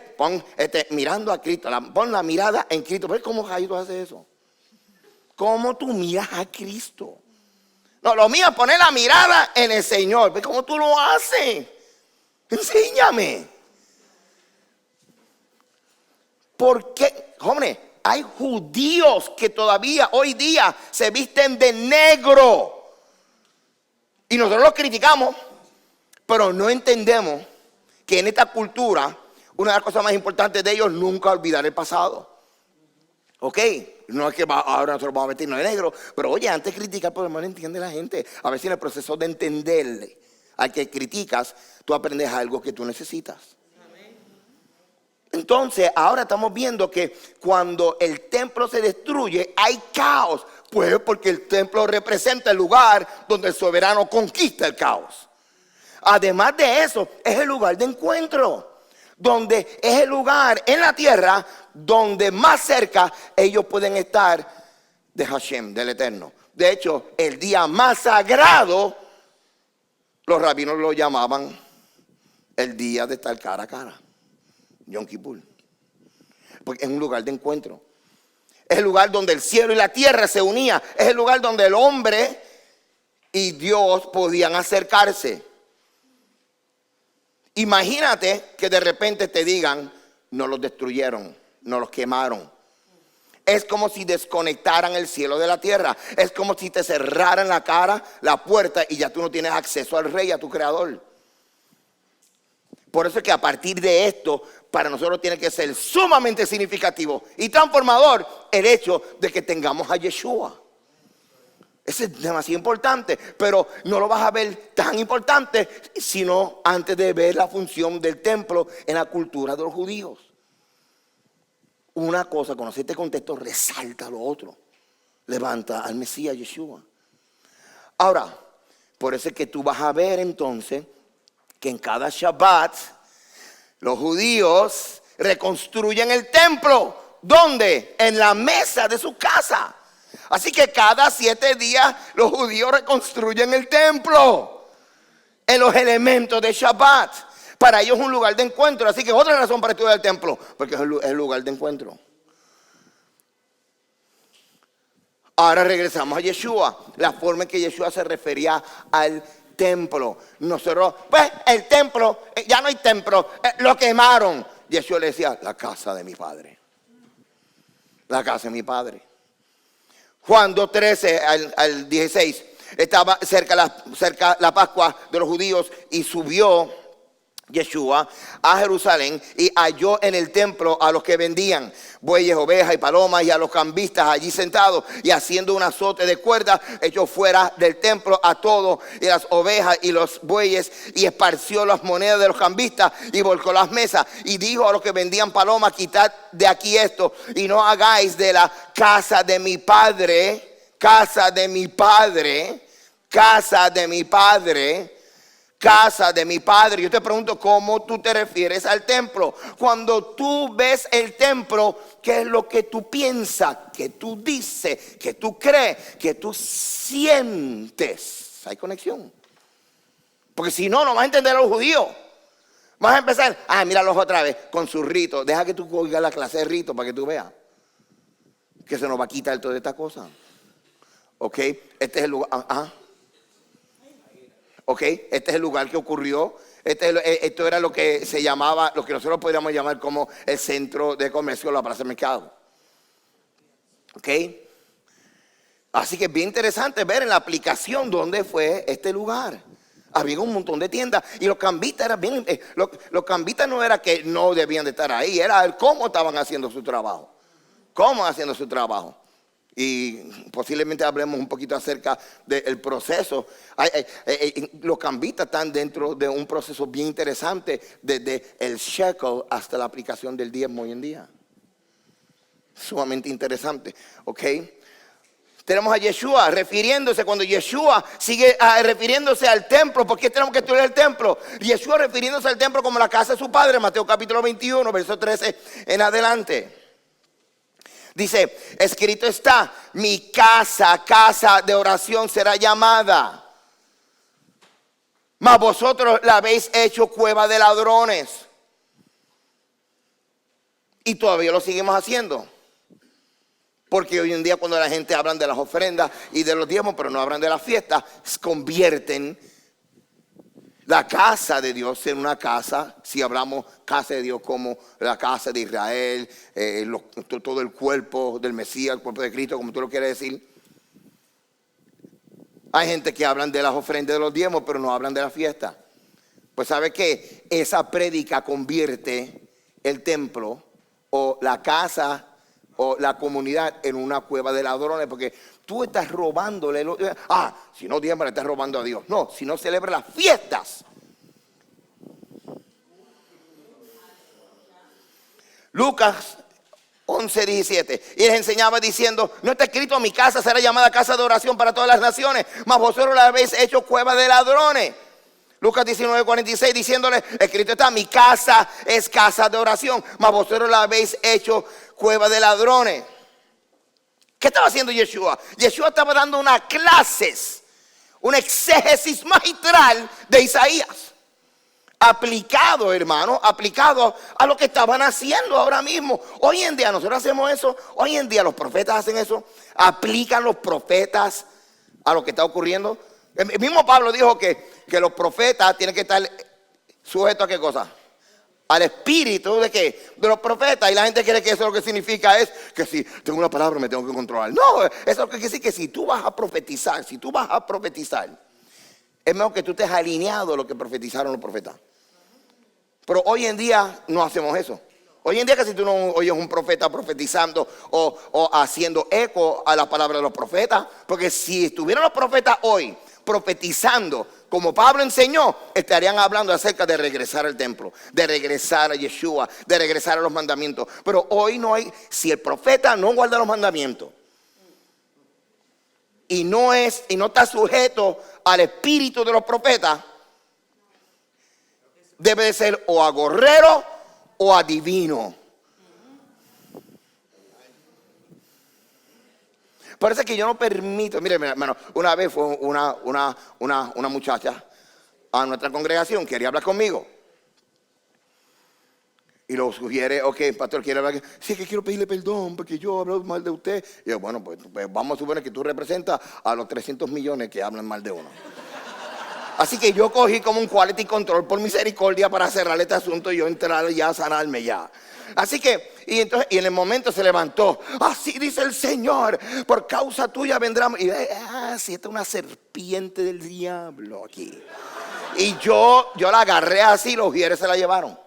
mirando a Cristo, pon la mirada en Cristo. ¿Pero cómo Jairo hace eso? ¿Cómo tú miras a Cristo? No, lo mío es poner la mirada en el Señor. ¿Pero cómo tú lo haces? Enséñame. Porque, jóvenes, hay judíos que todavía hoy día se visten de negro. Y nosotros los criticamos, pero no entendemos que en esta cultura, una de las cosas más importantes de ellos es nunca olvidar el pasado. Ok, no es que ahora nosotros vamos a vestirnos de negro, pero oye, antes de criticar, por lo menos entiende la gente. A veces en el proceso de entenderle al que criticas, tú aprendes algo que tú necesitas. Entonces, ahora estamos viendo que cuando el templo se destruye, hay caos. Pues porque el templo representa el lugar donde el soberano conquista el caos. Además de eso, es el lugar de encuentro. Donde es el lugar en la tierra donde más cerca ellos pueden estar de Hashem, del Eterno. De hecho, el día más sagrado, los rabinos lo llamaban el día de estar cara a cara. Yom Kippur. Porque es un lugar de encuentro. Es el lugar donde el cielo y la tierra se unían. Es el lugar donde el hombre y Dios podían acercarse. Imagínate que de repente te digan, no los destruyeron, no los quemaron. Es como si desconectaran el cielo de la tierra. Es como si te cerraran la cara, la puerta, y ya tú no tienes acceso al Rey, a tu Creador. Por eso es que a partir de esto, para nosotros tiene que ser sumamente significativo y transformador el hecho de que tengamos a Yeshua. Eso es demasiado importante, pero no lo vas a ver tan importante sino antes de ver la función del templo en la cultura de los judíos. Una cosa, conocer este contexto, resalta lo otro. Levanta al Mesías Yeshua. Ahora, por eso es que tú vas a ver entonces que en cada Shabbat los judíos reconstruyen el templo. ¿Dónde? En la mesa de su casa. Así que cada 7 días los judíos reconstruyen el templo en los elementos de Shabbat. Para ellos es un lugar de encuentro. Así que otra razón para estudiar el templo, porque es el lugar de encuentro. Ahora regresamos a Yeshua. La forma en que Yeshua se refería al templo. Nosotros, pues el templo, ya no hay templo, lo quemaron. Yeshua le decía, la casa de mi padre. La casa de mi padre. Juan 2:13 al 16. Estaba cerca la Pascua de los judíos y subió Yeshua a Jerusalén y halló en el templo a los que vendían bueyes, ovejas y palomas y a los cambistas allí sentados, y haciendo un azote de cuerda echó fuera del templo a todos y las ovejas y los bueyes, y esparció las monedas de los cambistas y volcó las mesas, y dijo a los que vendían palomas: quitad de aquí esto y no hagáis de la casa de mi padre, casa de mi padre, casa de mi padre, casa de mi padre. Yo te pregunto, ¿cómo tú te refieres al templo? Cuando tú ves el templo, ¿qué es lo que tú piensas? ¿Qué tú dices? ¿Qué tú crees? ¿Qué tú sientes? Hay conexión. Porque si no, no vas a entender a los judíos. Vas a empezar, míralos otra vez con sus ritos. Deja que tú oigas la clase de ritos para que tú veas que se nos va a quitar toda esta cosa. Ok, este es el lugar. Ok, este es el lugar que ocurrió. Esto era lo que se llamaba, lo que nosotros podríamos llamar como el centro de comercio, la plaza de mercado. Ok, así que es bien interesante ver en la aplicación dónde fue este lugar. Había un montón de tiendas y los cambistas eran bien. Los cambistas no era que no debían de estar ahí, era el cómo estaban haciendo su trabajo. Cómo haciendo su trabajo. Y posiblemente hablemos un poquito acerca del proceso. Los cambistas están dentro de un proceso bien interesante, desde el shekel hasta la aplicación del diezmo hoy en día. Sumamente interesante, ¿ok? Tenemos a Yeshua refiriéndose, cuando Yeshua sigue refiriéndose al templo. ¿Por qué tenemos que estudiar el templo? Yeshua refiriéndose al templo como la casa de su padre, Mateo capítulo 21, verso 13 en adelante. Dice, escrito está: mi casa, casa de oración será llamada, mas vosotros la habéis hecho cueva de ladrones. Y todavía lo seguimos haciendo. Porque hoy en día, cuando la gente habla de las ofrendas y de los diezmos, pero no hablan de las fiestas, convierten la casa de Dios en una casa. Si hablamos casa de Dios como la casa de Israel, todo el cuerpo del Mesías, el cuerpo de Cristo, como tú lo quieres decir. Hay gente que hablan de las ofrendas de los diezmos, pero no hablan de la fiesta. Pues ¿sabe qué? Esa prédica convierte el templo o la casa o la comunidad en una cueva de ladrones, porque tú estás robándole. Si no diezma, le estás robando a Dios. No, si no celebra las fiestas. Lucas 11:17. Y les enseñaba diciendo: no está escrito, mi casa será llamada casa de oración para todas las naciones, mas vosotros la habéis hecho cueva de ladrones. Lucas 19:46, diciéndole: escrito está, mi casa es casa de oración, mas vosotros la habéis hecho cueva de ladrones. ¿Qué estaba haciendo Yeshua? Yeshua estaba dando unas clases, una exégesis magistral de Isaías. Aplicado, hermano, aplicado a lo que estaban haciendo ahora mismo. Hoy en día nosotros hacemos eso. Hoy en día los profetas hacen eso. Aplican los profetas a lo que está ocurriendo. El mismo Pablo dijo que los profetas tienen que estar sujetos a ¿qué cosa? Al espíritu de ¿qué? De los profetas. Y la gente cree que eso lo que significa es que si tengo una palabra me tengo que controlar. No, eso es lo que quiere decir, que si tú vas a profetizar, es mejor que tú estés alineado a lo que profetizaron los profetas. Pero hoy en día no hacemos eso. Hoy en día casi tú no oyes un profeta profetizando o haciendo eco a la palabra de los profetas. Porque si estuvieran los profetas hoy profetizando como Pablo enseñó, estarían hablando acerca de regresar al templo, de regresar a Yeshua, de regresar a los mandamientos. Pero hoy no hay, si el profeta no guarda los mandamientos y no está sujeto al espíritu de los profetas, debe de ser o agorrero o adivino. Parece que yo no permito. Mire, hermano, una vez fue una muchacha a nuestra congregación, quería hablar conmigo. Y lo sugiere: ok, pastor, quiere hablar. Sí, que quiero pedirle perdón porque yo hablo mal de usted. Y yo, bueno, pues vamos a suponer que tú representas a los 300 millones que hablan mal de uno. Así que yo cogí como un quality control por misericordia para cerrar este asunto y yo entrar ya a sanarme ya. Así que, y en el momento se levantó: así dice el Señor, por causa tuya vendrá. Y esta es una serpiente del diablo aquí. Y yo la agarré así, los ujieres se la llevaron.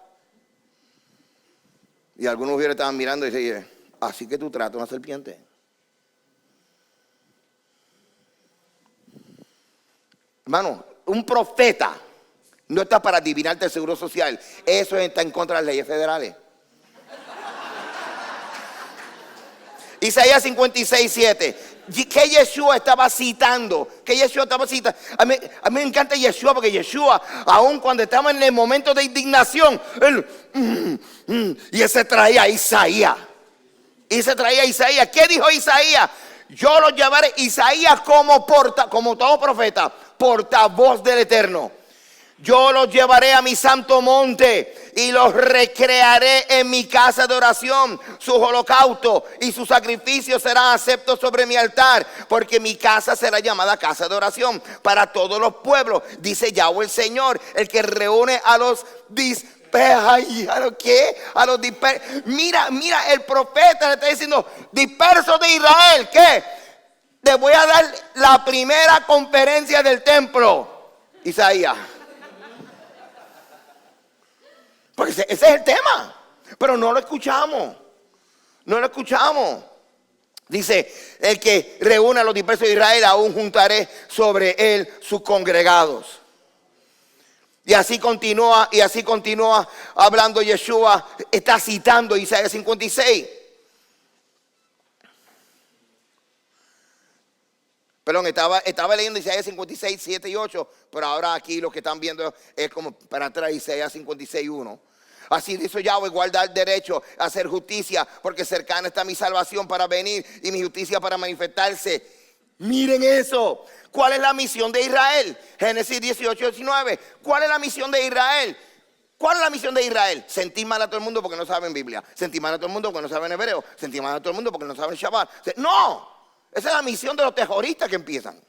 Y algunos ujieres estaban mirando y decían, así que tú tratas una serpiente. Hermano, un profeta no está para adivinarte el seguro social. Eso está en contra de las leyes federales. Isaías 56:7. ¿Qué Yeshua estaba citando? ¿Qué Yeshua estaba citando? A mí me encanta Yeshua porque Yeshua, aun cuando estaba en el momento de indignación, y él se traía a Isaías. ¿Qué dijo Isaías? Yo lo llevaré, Isaías como todo profeta, portavoz del Eterno. Yo los llevaré a mi santo monte y los recrearé en mi casa de oración. Sus holocaustos y sus sacrificios serán aceptos sobre mi altar, porque mi casa será llamada casa de oración para todos los pueblos, dice Yahweh el Señor, el que reúne a los dispersos. ¿A lo qué? A los dispersos. Mira, el profeta le está diciendo, dispersos de Israel, ¿qué? Te voy a dar la primera conferencia del templo. Isaías. Porque ese es el tema. Pero no lo escuchamos. Dice, el que reúne a los dispersos de Israel, aún juntaré sobre él sus congregados. Y así continúa hablando Yeshua. Está citando Isaías 56. Perdón, estaba leyendo Isaías 56, 7 y 8, pero ahora aquí lo que están viendo es como para atrás Isaías 56, 1. Así dice Yahweh, guardar derecho, hacer justicia, porque cercana está mi salvación para venir y mi justicia para manifestarse. Miren eso. ¿Cuál es la misión de Israel? Génesis 18, 19. ¿Cuál es la misión de Israel? ¿Cuál es la misión de Israel? Sentir mal a todo el mundo porque no saben Biblia. Sentir mal a todo el mundo porque no saben hebreo. Sentir mal a todo el mundo porque no saben Shabbat. No. Esa es la misión de los terroristas que empiezan.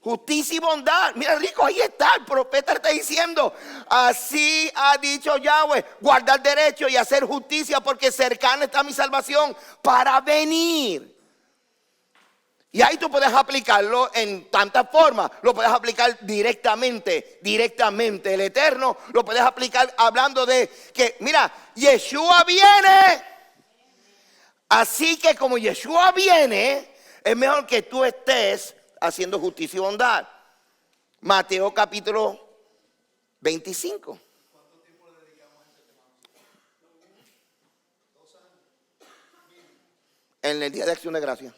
Justicia y bondad. Mira, rico, ahí está. El profeta está diciendo, así ha dicho Yahweh, guardar derecho y hacer justicia, porque cercana está mi salvación para venir. Y ahí tú puedes aplicarlo en tantas formas. Lo puedes aplicar directamente, el Eterno. Lo puedes aplicar hablando de que, mira, Yeshua viene. Así que como Yeshua viene, es mejor que tú estés haciendo justicia y bondad. Mateo capítulo 25. ¿Cuánto tiempo le dedicamos a este tema? 2 años. En el Día de Acción de Gracia.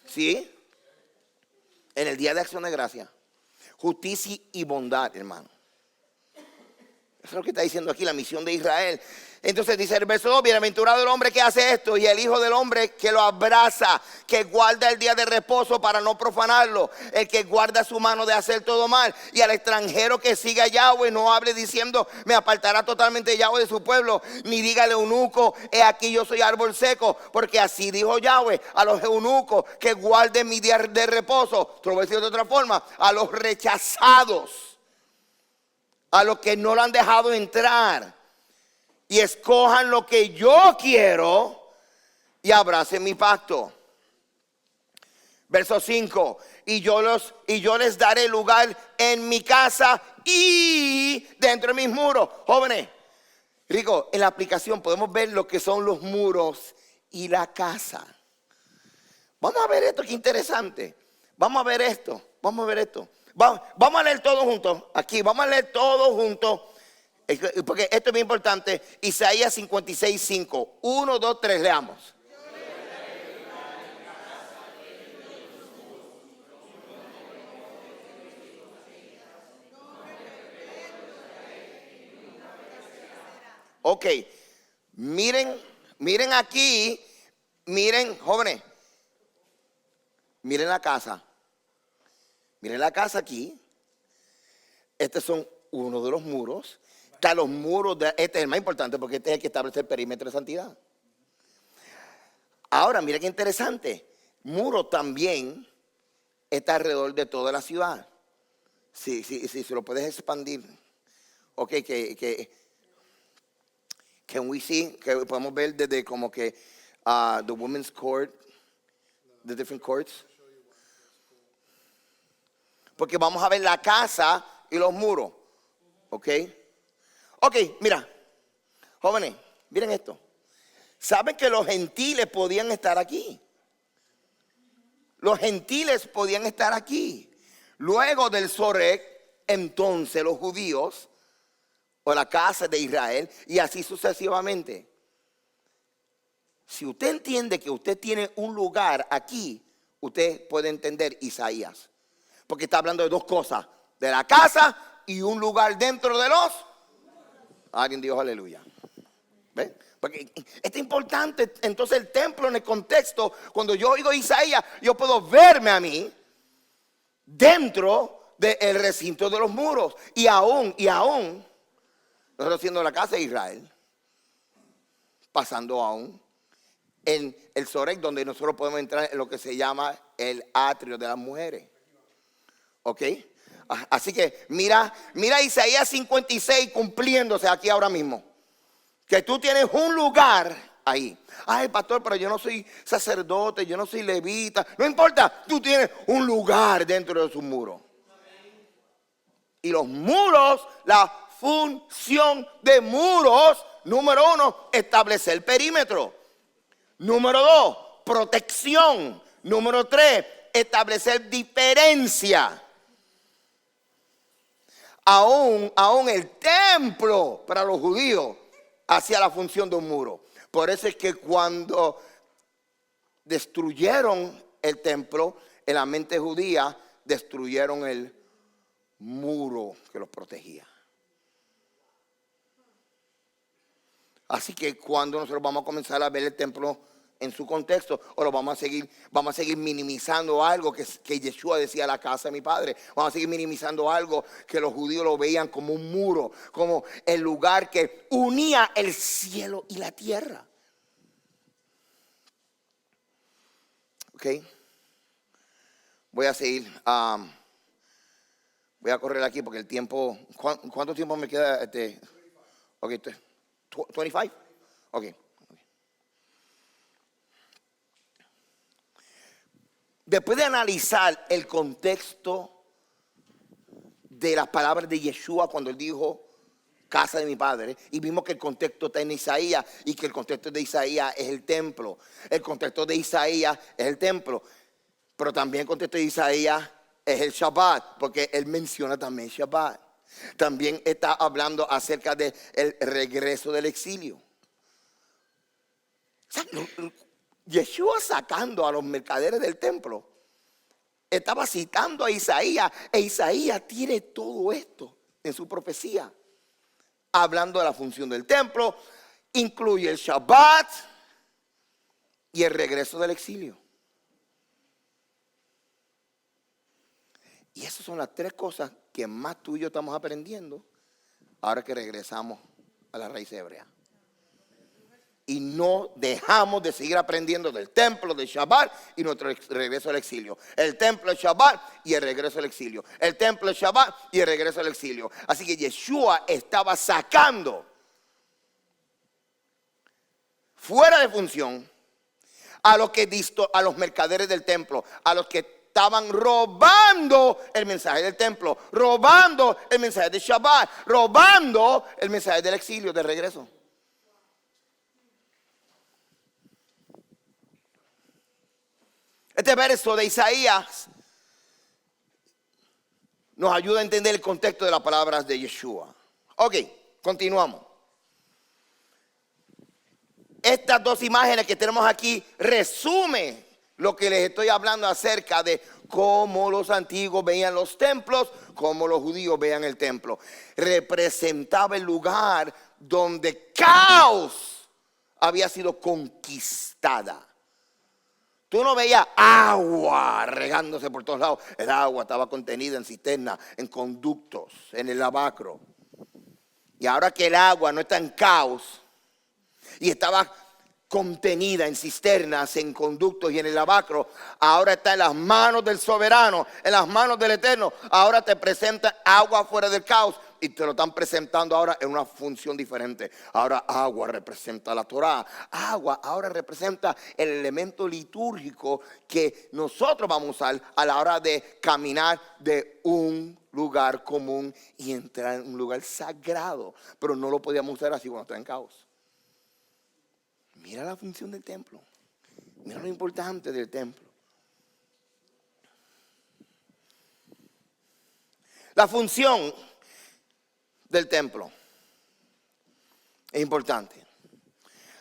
¿Sí? En el Día de Acción de Gracia. Justicia y bondad, hermano. Eso es lo que está diciendo aquí la misión de Israel. Entonces dice el verso 2, bienaventurado el hombre que hace esto y el hijo del hombre que lo abraza, que guarda el día de reposo para no profanarlo, el que guarda su mano de hacer todo mal, y al extranjero que siga a Yahweh no hable diciendo, me apartará totalmente Yahweh de su pueblo, ni dígale eunuco, he aquí yo soy árbol seco, porque así dijo Yahweh a los eunucos que guarden mi día de reposo. Te lo voy a decir de otra forma, a los rechazados, a los que no lo han dejado entrar, y escojan lo que yo quiero y abracen mi pacto. Verso 5. Y yo les daré lugar en mi casa y dentro de mis muros. Jóvenes, rico, en la aplicación podemos ver lo que son los muros y la casa. Vamos a ver esto, qué interesante. Vamos a ver esto. Vamos a leer todo juntos. Aquí, vamos a leer todo juntos. Porque esto es muy importante. Isaías 56, 5. 1, 2, 3, leamos. Ok. Miren aquí. Miren, jóvenes. Miren la casa. Miren la casa aquí. Estos son uno de los muros. Están los muros, este es el más importante porque este es el que establece el perímetro de santidad. Ahora, mira qué interesante. Muro también está alrededor de toda la ciudad. Sí, se lo puedes expandir. Ok, can we see, que podemos ver desde como que the women's court, the different courts. porque vamos a ver la casa y los muros. ¿Ok? Ok, mira, jóvenes, miren esto. ¿Saben que los gentiles podían estar aquí? Los gentiles podían estar aquí. Luego del Sorek, entonces los judíos o la casa de Israel y así sucesivamente. Si usted entiende que usted tiene un lugar aquí, usted puede entender Isaías. Porque está hablando de dos cosas, de la casa y un lugar dentro de los. Alguien dijo aleluya. ¿Ven? Porque es importante entonces el templo en el contexto. Cuando yo oigo Isaías, yo puedo verme a mí dentro del recinto de los muros. Y aún, nosotros siendo la casa de Israel, pasando aún en el Sorek, donde nosotros podemos entrar en lo que se llama el atrio de las mujeres. ¿Ok? Así que mira Isaías 56 cumpliéndose aquí ahora mismo. Que tú tienes un lugar ahí. Ay, pastor, pero yo no soy sacerdote, yo no soy levita. No importa, tú tienes un lugar dentro de sus muros. Y los muros, la función de muros, número 1, establecer el perímetro. Número 2, protección. Número 3, establecer diferencia. Aún el templo para los judíos hacía la función de un muro. Por eso es que cuando destruyeron el templo, en la mente judía, destruyeron el muro que los protegía. Así que cuando nosotros vamos a comenzar a ver el templo en su contexto, o lo vamos a seguir minimizando algo que Yeshua decía, la casa de mi padre. Vamos a seguir minimizando algo que los judíos lo veían como un muro, como el lugar que unía el cielo y la tierra. Ok. Voy a seguir. Voy a correr aquí porque el tiempo. ¿Cuánto tiempo me queda? Ok, 25. Ok. Después de analizar el contexto de las palabras de Yeshua cuando él dijo casa de mi padre, y vimos que el contexto está en Isaías y que el contexto de Isaías es el templo. El contexto de Isaías es el templo, pero también el contexto de Isaías es el Shabbat, porque él menciona también Shabbat. También está hablando acerca del regreso del exilio. O sea, Yeshua sacando a los mercaderes del templo estaba citando a Isaías, e Isaías tiene todo esto en su profecía, hablando de la función del templo, incluye el Shabbat y el regreso del exilio. Y esas son las tres cosas que más tú y yo estamos aprendiendo ahora que regresamos a la raíz hebrea. Y no dejamos de seguir aprendiendo del templo, del Shabbat y nuestro regreso al exilio. El templo, el Shabbat y el regreso al exilio. El templo, el Shabbat y el regreso al exilio. Así que Yeshua estaba sacando fuera de función a los mercaderes del templo, a los que estaban robando el mensaje del templo, robando el mensaje del Shabbat, robando el mensaje del exilio, del regreso. Este verso de Isaías nos ayuda a entender el contexto de las palabras de Yeshua. Ok, continuamos. Estas dos imágenes que tenemos aquí resumen lo que les estoy hablando acerca de cómo los antiguos veían los templos, cómo los judíos veían el templo. Representaba el lugar donde caos había sido conquistada. Tú no veías agua regándose por todos lados. El agua estaba contenida en cisternas, en conductos, en el lavacro. Y ahora que el agua no está en caos y estaba contenida en cisternas, en conductos y en el lavacro, ahora está en las manos del soberano, en las manos del eterno. Ahora te presenta agua fuera del caos y te lo están presentando ahora en una función diferente. Ahora agua representa la Torá. Agua ahora representa el elemento litúrgico que nosotros vamos a usar a la hora de caminar de un lugar común y entrar en un lugar sagrado. Pero no lo podíamos usar así cuando está en caos. Mira la función del templo. Mira lo importante del templo. La función del templo es importante.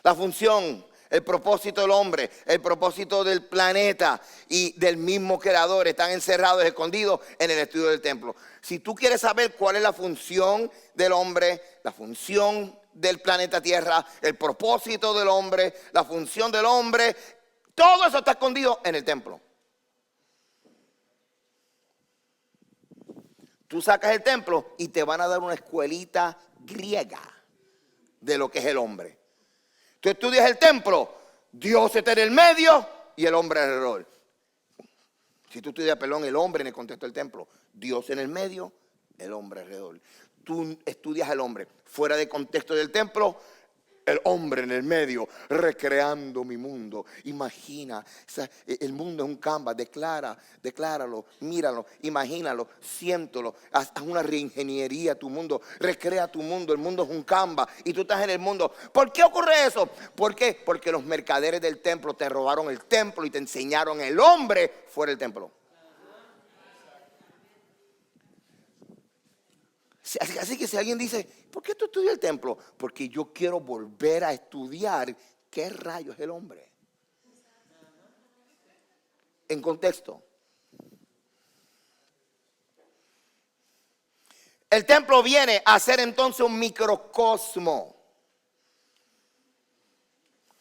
La función, el propósito del hombre, el propósito del planeta y del mismo creador están encerrados, escondidos en el estudio del templo. Si tú quieres saber cuál es la función del hombre, la función del planeta Tierra, el propósito del hombre, la función del hombre, todo eso está escondido en el templo. Tú sacas el templo y te van a dar una escuelita griega de lo que es el hombre. Tú estudias el templo, Dios está en el medio y el hombre alrededor. Si tú estudias, el hombre en el contexto del templo, Dios en el medio, el hombre alrededor. Tú estudias al hombre fuera del contexto del templo, el hombre en el medio, recreando mi mundo. Imagina, el mundo es un canvas, decláralo, míralo, imagínalo, siéntelo, haz una reingeniería a tu mundo, recrea tu mundo. El mundo es un canvas y tú estás en el mundo. ¿Por qué ocurre eso? ¿Por qué? Porque los mercaderes del templo te robaron el templo y te enseñaron el hombre fuera del templo. Así que si alguien dice, ¿por qué tú estudias el templo? Porque yo quiero volver a estudiar qué rayos es el hombre. En contexto. El templo viene a ser entonces un microcosmo.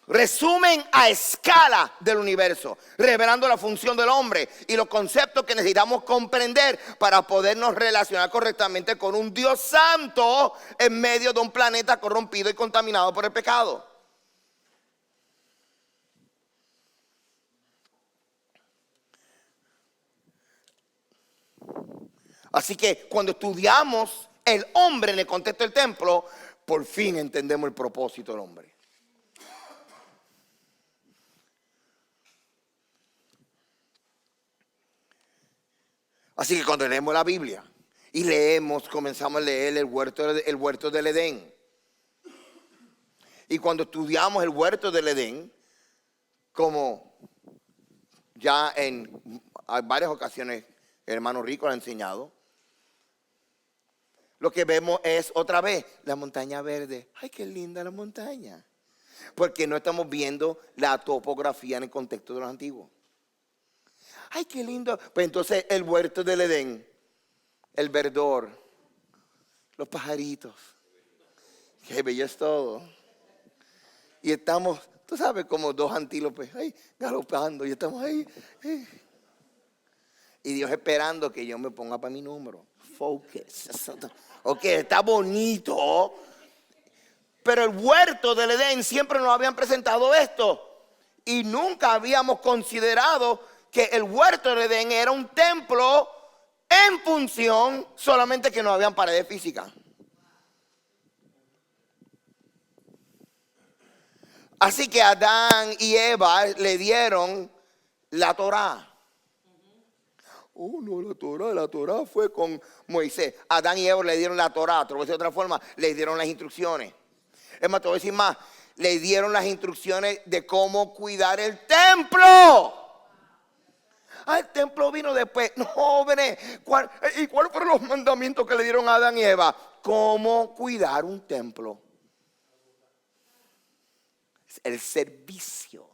Resumen a escala del universo, revelando la función del hombre y los conceptos que necesitamos comprender para podernos relacionar correctamente con un Dios santo en medio de un planeta corrompido y contaminado por el pecado. Así que cuando estudiamos el hombre en el contexto del templo, por fin entendemos el propósito del hombre. Así que cuando leemos la Biblia y comenzamos a leer el huerto del Edén. Y cuando estudiamos el huerto del Edén, como ya en varias ocasiones el hermano Rico lo ha enseñado, lo que vemos es otra vez la montaña verde. ¡Ay, qué linda la montaña! Porque no estamos viendo la topografía en el contexto de los antiguos. ¡Ay, qué lindo! Pues entonces el huerto del Edén, el verdor, los pajaritos, qué bello es todo. Y estamos, tú sabes, como dos antílopes ahí galopando y estamos ahí. Y Dios esperando que yo me ponga para mi número. Focus. Ok, está bonito. Pero el huerto del Edén siempre nos habían presentado esto. Y nunca habíamos considerado que el huerto del Edén era un templo en función, solamente que no habían paredes físicas. Así que Adán y Eva le dieron la Torá. Oh, no, la Torá fue con Moisés. Adán y Eva le dieron la Torá, te lo voy a decir de otra forma, le dieron las instrucciones. Es más, te voy a decir más, le dieron las instrucciones de cómo cuidar el templo. El templo vino después. No, jóvenes, ¿y cuáles fueron los mandamientos que le dieron a Adán y Eva? Cómo cuidar un templo. El servicio.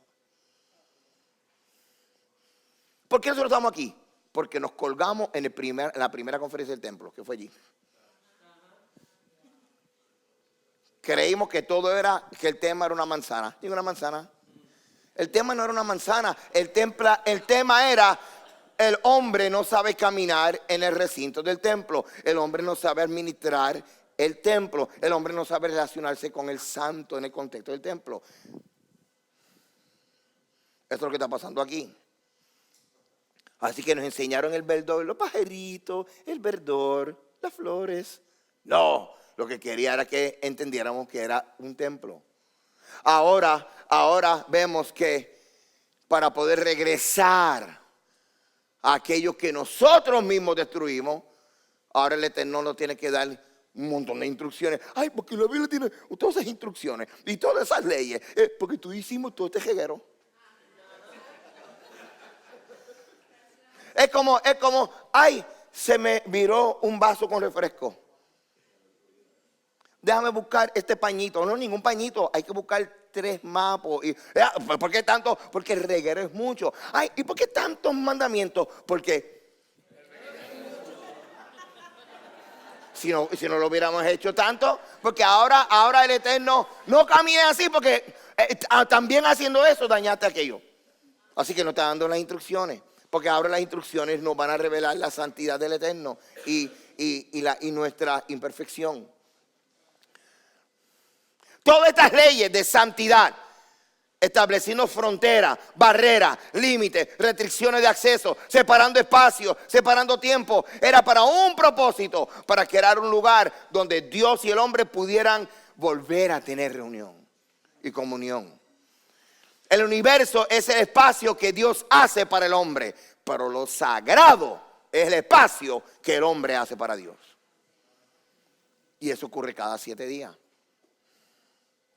¿Por qué nosotros estamos aquí? Porque nos colgamos en la primera conferencia del templo, que fue allí. Creímos que que el tema era una manzana. ¿Digo una manzana? El tema no era una manzana. El tema era, el hombre no sabe caminar en el recinto del templo. El hombre no sabe administrar el templo. El hombre no sabe relacionarse con el santo en el contexto del templo. Esto es lo que está pasando aquí. Así que nos enseñaron el verdor, los pajaritos, el verdor, las flores, No, lo que quería era que entendiéramos que era un templo. Ahora vemos que para poder regresar a aquello que nosotros mismos destruimos, ahora el Eterno nos tiene que dar un montón de instrucciones. Ay, porque la Biblia tiene todas esas instrucciones y todas esas leyes. Porque tú hicimos todo este jeguero. Es como, ay, se me viró un vaso con refresco. Déjame buscar este pañito. No, ningún pañito. Hay que buscar 3 mapos. ¿Por qué tanto? Porque el reguero es mucho. Ay, ¿y por qué tantos mandamientos? Porque si no lo hubiéramos hecho tanto, porque ahora el Eterno no camina así, porque también haciendo eso dañaste aquello. Así que no está dando las instrucciones, porque ahora las instrucciones nos van a revelar la santidad del Eterno y nuestra imperfección. Todas estas leyes de santidad, estableciendo fronteras, barreras, límites, restricciones de acceso, separando espacios, separando tiempo, era para un propósito, para crear un lugar donde Dios y el hombre pudieran volver a tener reunión y comunión. El universo es el espacio que Dios hace para el hombre, pero lo sagrado es el espacio que el hombre hace para Dios. Y eso ocurre cada 7 días.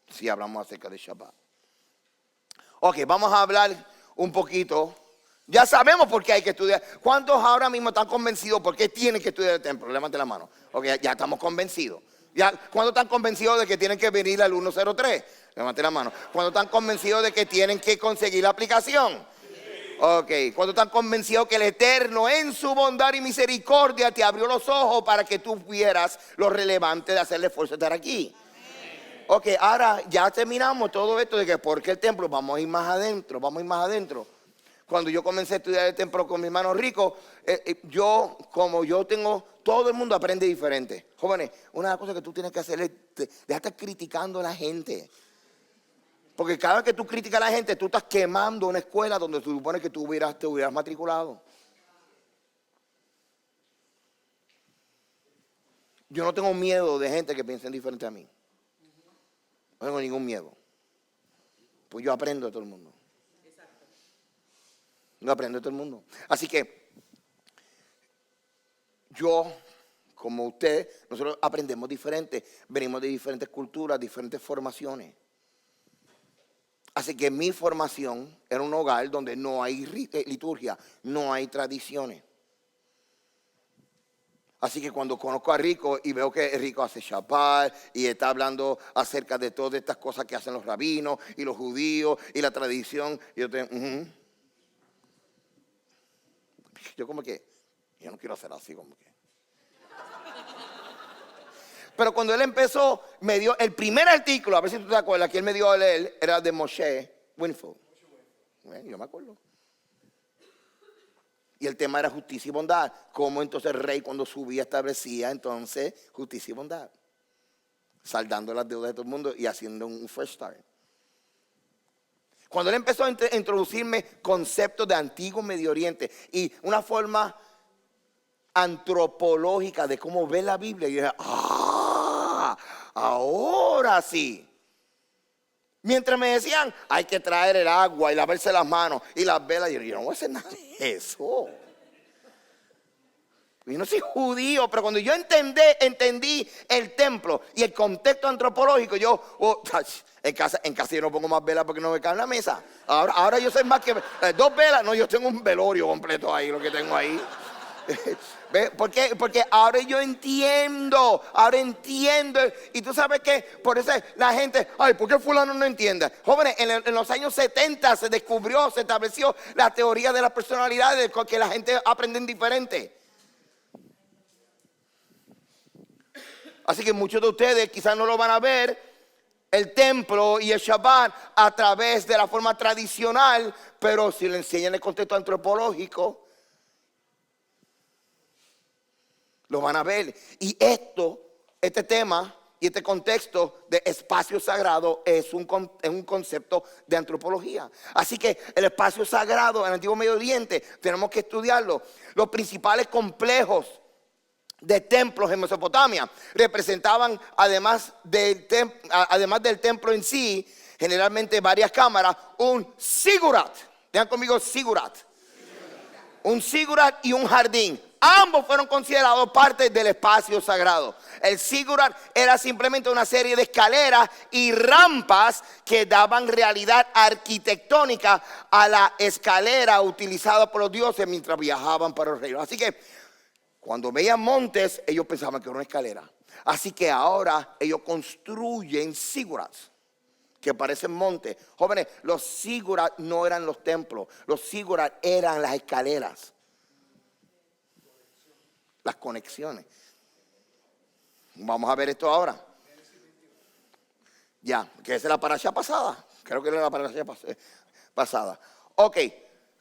Si hablamos acerca de Shabbat. Ok, vamos a hablar un poquito. Ya sabemos por qué hay que estudiar. ¿Cuántos ahora mismo están convencidos por qué tienen que estudiar el templo? Levante la mano. Ok, ya estamos convencidos. ¿Cuántos están convencidos de que tienen que venir al 103? Levante la mano. ¿Cuántos están convencidos de que tienen que conseguir la aplicación? Ok, ¿cuántos están convencidos que el Eterno en su bondad y misericordia te abrió los ojos para que tú vieras lo relevante de hacer el esfuerzo de estar aquí? Ok, ahora ya terminamos todo esto de que por qué el templo, vamos a ir más adentro. Cuando yo comencé a estudiar el templo con mi hermano Rico, todo el mundo aprende diferente. Jóvenes, una de las cosas que tú tienes que hacer es dejar de estar criticando a la gente. Porque cada vez que tú criticas a la gente, tú estás quemando una escuela donde se supone que te hubieras matriculado. Yo no tengo miedo de gente que piense diferente a mí. No tengo ningún miedo. Pues yo aprendo de todo el mundo. Yo aprendo de todo el mundo. Así que yo, como usted, nosotros aprendemos diferente. Venimos de diferentes culturas, diferentes formaciones. Así que mi formación era un hogar donde no hay liturgia, no hay tradiciones. Así que cuando conozco a Rico y veo que Rico hace Shabbat y está hablando acerca de todas estas cosas que hacen los rabinos y los judíos y la tradición, yo como que, yo no quiero hacer así como que. Pero cuando él empezó, me dio el primer artículo, a ver si tú te acuerdas, que él me dio a leer, era de Moshe Winfield. Yo me acuerdo. Y el tema era justicia y bondad. Cómo entonces el rey cuando subía establecía entonces justicia y bondad. Saldando las deudas de todo el mundo y haciendo un fresh start. Cuando él empezó a introducirme conceptos de antiguo Medio Oriente y una forma antropológica de cómo ve la Biblia, yo dije, ahora sí. Mientras me decían, hay que traer el agua y lavarse las manos y las velas. Yo no voy a hacer nada de eso. Yo no soy judío, pero cuando yo entendí el templo y el contexto antropológico, en casa yo no pongo más velas porque no me cabe en la mesa. Ahora yo soy más que 2 velas. No, yo tengo un velorio completo ahí, lo que tengo ahí. ¿Ves? Porque ahora yo entiendo. Y tú sabes que por eso la gente, ay, ¿por qué fulano no entiende? Jóvenes, en los años 70 se estableció la teoría de las personalidades, que la gente aprende diferente. Así que muchos de ustedes quizás no lo van a ver, el templo y el Shabbat a través de la forma tradicional, pero si le enseñan el contexto antropológico, lo van a ver. Y este tema y este contexto de espacio sagrado es un concepto de antropología. Así que el espacio sagrado en el Antiguo Medio Oriente tenemos que estudiarlo. Los principales complejos de templos en Mesopotamia. Representaban, además del templo en sí, generalmente varias cámaras, un zigurat. Vean conmigo, zigurat. Un zigurat y un jardín. Ambos fueron considerados parte del espacio sagrado. El zigurat era simplemente una serie de escaleras y rampas que daban realidad arquitectónica a la escalera utilizada por los dioses mientras viajaban para el reino. Así que cuando veían montes, ellos pensaban que era una escalera. Así que ahora ellos construyen zigurats que parecen montes. Jóvenes, los zigurats no eran los templos. Los zigurats eran las escaleras. Las conexiones. Vamos a ver esto ahora. Ya, que esa es la parasha pasada. Creo que era la parasha pasada. Ok,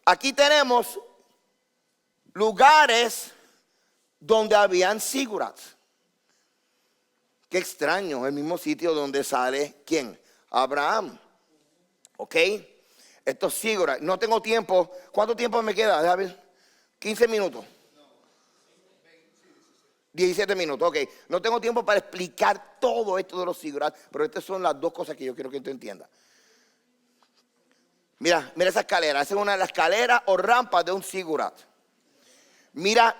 aquí tenemos lugares donde habían zigurats. Qué extraño, el mismo sitio donde sale, ¿quién? Abraham. Ok, estos zigurats. No tengo tiempo. ¿Cuánto tiempo me queda? Déjame ver. 15 minutos. 17 minutos, ok. No tengo tiempo para explicar todo esto de los zigurats, pero estas son las dos cosas que yo quiero que tú entiendas. Mira esa escalera. Esa es una de las escaleras o rampas de un zigurat. Mira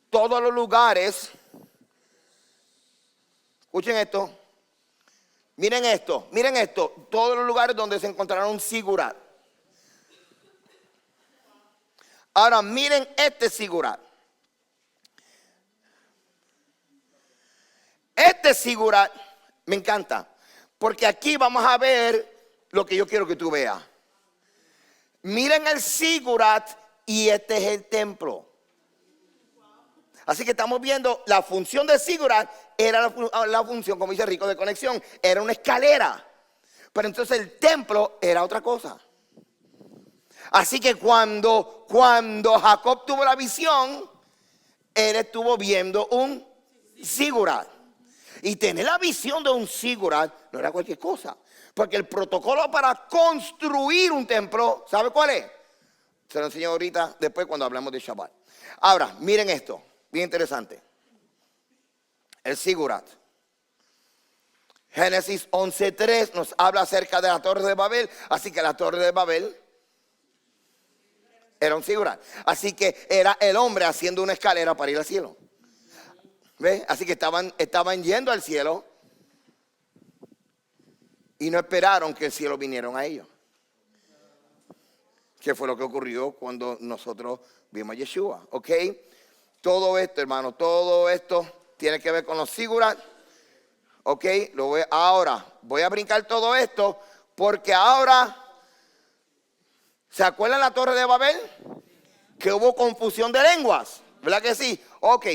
todos los lugares. Escuchen esto. Miren esto. Todos los lugares donde se encontraron un zigurat. Ahora miren este zigurat. Este zigurat me encanta, porque aquí vamos a ver lo que yo quiero que tú veas. Miren el zigurat y este es el templo. Así que estamos viendo la función del zigurat era la función, como dice Rico, de conexión. Era una escalera, pero entonces el templo era otra cosa. Así que cuando Jacob tuvo la visión, él estuvo viendo un zigurat. Y tener la visión de un zigurat no era cualquier cosa. Porque el protocolo para construir un templo, ¿sabe cuál es? Se lo enseño ahorita, después cuando hablamos de Shabbat. Ahora, miren esto, bien interesante. El zigurat. Génesis 11:3 nos habla acerca de la Torre de Babel. Así que la Torre de Babel era un zigurat. Así que era el hombre haciendo una escalera para ir al cielo. ¿Ve? Así que estaban yendo al cielo y no esperaron que el cielo viniera a ellos. ¿Qué fue lo que ocurrió cuando nosotros vimos a Yeshua? ¿Ok? Todo esto, hermano, todo esto tiene que ver con los zigurats. ¿Ok? Ahora voy a brincar todo esto porque ahora, ¿se acuerdan la Torre de Babel? Que hubo confusión de lenguas. ¿Verdad que sí? Ok.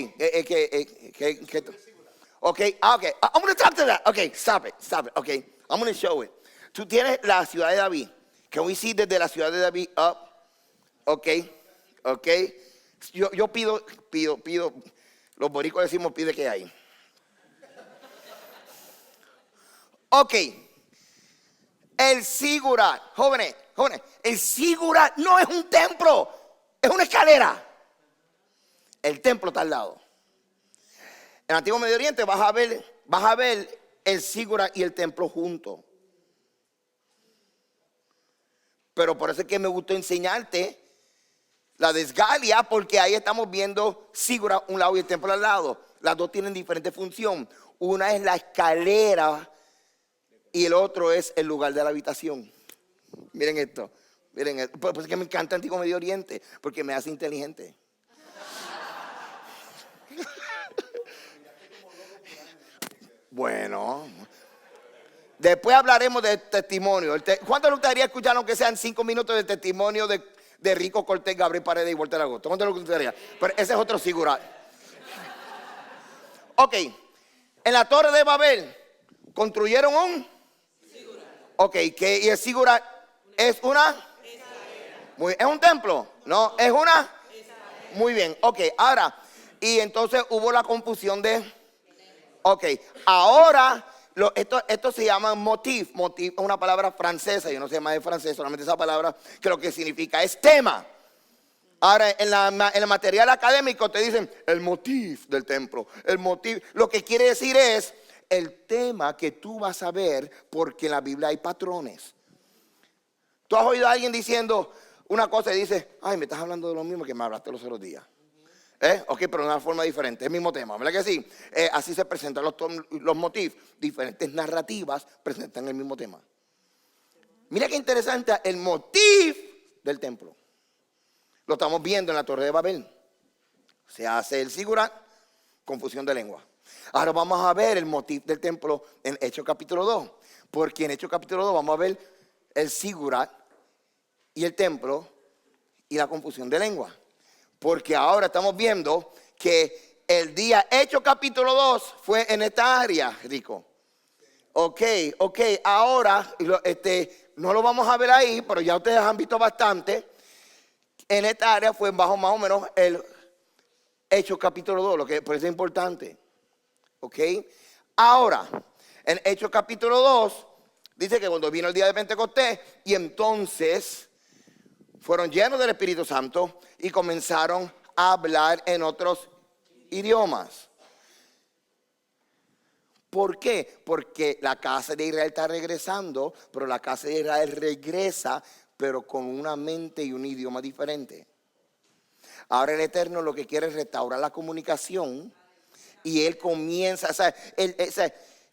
Okay. I'm going to talk to that. Okay, stop it. Okay, I'm going to show it. Tú tienes la ciudad de David. Can we see desde la ciudad de David up? Okay. Yo pido. Los boricuas decimos pide que hay. Ok. El zigurat. Jóvenes. El zigurat no es un templo. Es una escalera. El templo está al lado. En el Antiguo Medio Oriente vas a ver el zigurat y el templo juntos. Pero por eso es que me gustó enseñarte la desgalia, porque ahí estamos viendo zigurat un lado y el templo al lado. Las dos tienen diferente función. Una es la escalera y el otro es el lugar de la habitación. Miren esto. Por eso es que me encanta el Antiguo Medio Oriente, porque me hace inteligente. Bueno, después hablaremos del testimonio. ¿Cuánto les gustaría escuchar, aunque sean 5 minutos, del testimonio de Rico Cortés, Gabriel Paredes y Walter Agosto? ¿Cuánto les gustaría? Pero ese es otro zigurat. Ok, en la Torre de Babel construyeron un zigurat. Ok, y el zigurat es una ¿es un templo? No, es una. Muy bien, ok, ahora, y entonces hubo la confusión de. Ok, ahora esto se llama motif. Motif es una palabra francesa, yo no sé más de francés, solamente esa palabra que lo que significa es tema. Ahora, en el material académico te dicen el motivo del templo. El motivo, lo que quiere decir es el tema que tú vas a ver, porque en la Biblia hay patrones. Tú has oído a alguien diciendo una cosa y dices, ay, me estás hablando de lo mismo que me hablaste los otros días. Ok, pero de una forma diferente, es el mismo tema, ¿verdad que sí? Así se presentan los motivos. Diferentes narrativas presentan el mismo tema. Mira qué interesante el motivo del templo. Lo estamos viendo en la Torre de Babel. Se hace el sigurat, confusión de lengua. Ahora vamos a ver el motivo del templo en Hechos capítulo 2. Porque en Hechos capítulo 2 vamos a ver el sigurat y el templo y la confusión de lengua. Porque ahora estamos viendo que el día Hechos capítulo 2 fue en esta área, Rico. Ok, ahora no lo vamos a ver ahí, pero ya ustedes han visto bastante. En esta área fue bajo más o menos el Hechos capítulo 2, lo que por eso es importante. Ok, ahora en Hechos capítulo 2 dice que cuando vino el día de Pentecostés y entonces fueron llenos del Espíritu Santo y comenzaron a hablar en otros idiomas. ¿Por qué? Porque la casa de Israel está regresando, pero la casa de Israel regresa, pero con una mente y un idioma diferente. Ahora el Eterno lo que quiere es restaurar la comunicación y Él comienza,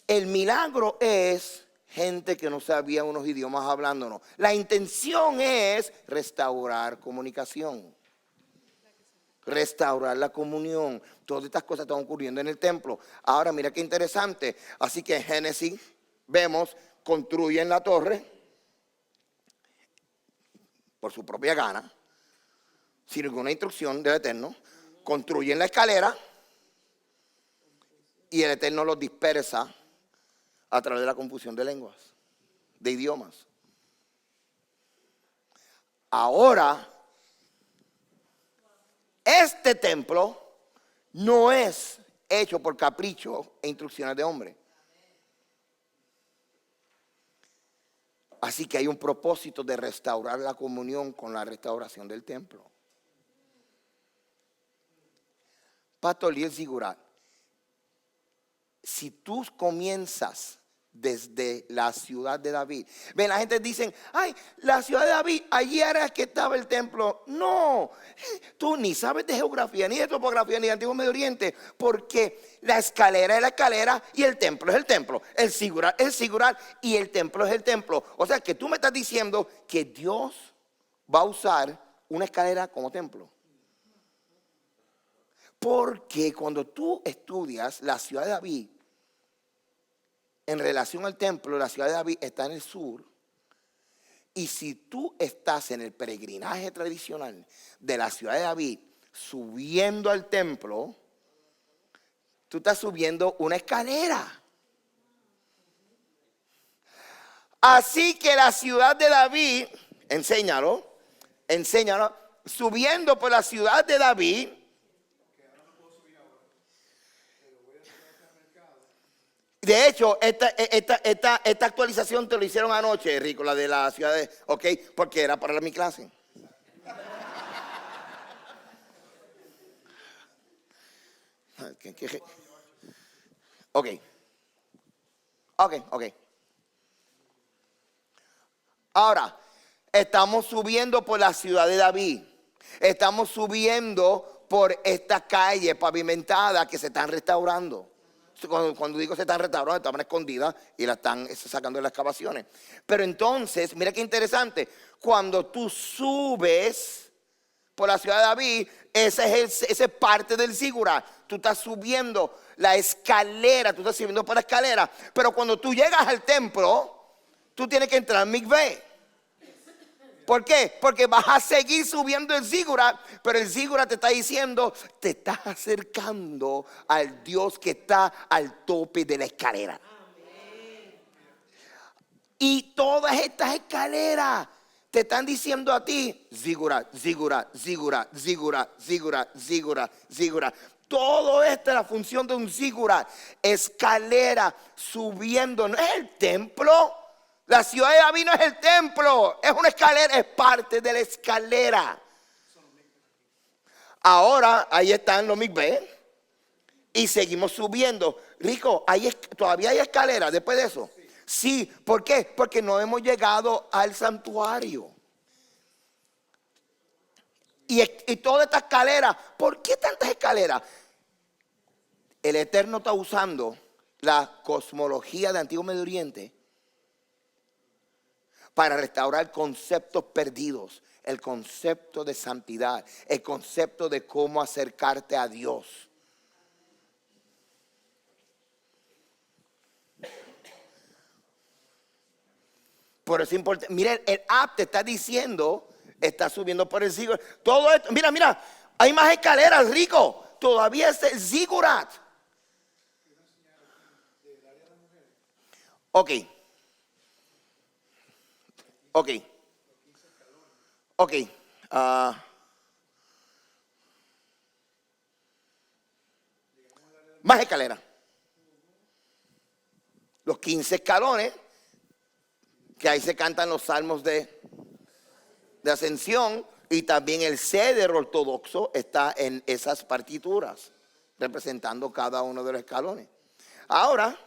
el milagro es gente que no sabía unos idiomas hablándonos. La intención es restaurar comunicación. Restaurar la comunión. Todas estas cosas están ocurriendo en el templo. Ahora mira qué interesante. Así que en Génesis vemos, construyen la torre por su propia gana, sin ninguna instrucción del Eterno. Construyen la escalera y el Eterno los dispersa a través de la confusión de lenguas, de idiomas. Ahora, este templo no es hecho por capricho e instrucciones de hombre. Así que hay un propósito de restaurar la comunión con la restauración del templo. Pastor Liel Sigurat, si tú comienzas desde la ciudad de David. Ven, la gente dice, ay, la ciudad de David, allí era que estaba el templo. No, tú ni sabes de geografía, ni de topografía, ni de Antiguo Medio Oriente, porque la escalera es la escalera y el templo es el templo. El sigurat es el sigurat y el templo es el templo. O sea que tú me estás diciendo que Dios va a usar una escalera como templo. Porque cuando tú estudias la ciudad de David, en relación al templo, la ciudad de David está en el sur. Y si tú estás en el peregrinaje tradicional de la ciudad de David, subiendo al templo, tú estás subiendo una escalera. Así que la ciudad de David, enséñalo, subiendo por la ciudad de David. De hecho, esta actualización te lo hicieron anoche, Rico, la de la ciudad de, ok, porque era para mi clase. Ok. Ahora, estamos subiendo por la ciudad de David. Estamos subiendo por esta calle pavimentada que se están restaurando. Cuando digo se están restaurando, estaban escondidas y la están sacando de las excavaciones. Pero entonces, mira qué interesante. Cuando tú subes por la ciudad de David, esa es parte del sigurat. Tú estás subiendo la escalera, tú estás subiendo por la escalera. Pero cuando tú llegas al templo, tú tienes que entrar al mikveh. ¿Por qué? Porque vas a seguir subiendo el sigurat, pero el sigurat te está diciendo, te estás acercando al Dios que está al tope de la escalera. Amén. Y todas estas escaleras te están diciendo a ti, sigurat. Todo esto es la función de un sigurat. Escalera subiendo, no es el templo. La ciudad de David no es el templo, es una escalera, es parte de la escalera. Ahora ahí están los mikveh y seguimos subiendo. Rico, ¿todavía hay escaleras después de eso? Sí, ¿por qué? Porque no hemos llegado al santuario. Y toda esta escalera, ¿por qué tantas escaleras? El Eterno está usando la cosmología de Antiguo Medio Oriente para restaurar conceptos perdidos, el concepto de santidad, el concepto de cómo acercarte a Dios. Por eso es importante. Miren, el app te está diciendo, está subiendo por el zigurat. Todo esto, mira, hay más escaleras, Rico. Todavía es el zigurat. Ok. Más escaleras. Los 15 escalones, que ahí se cantan los salmos de ascensión, y también el ceder ortodoxo está en esas partituras, representando cada uno de los escalones. Ahora,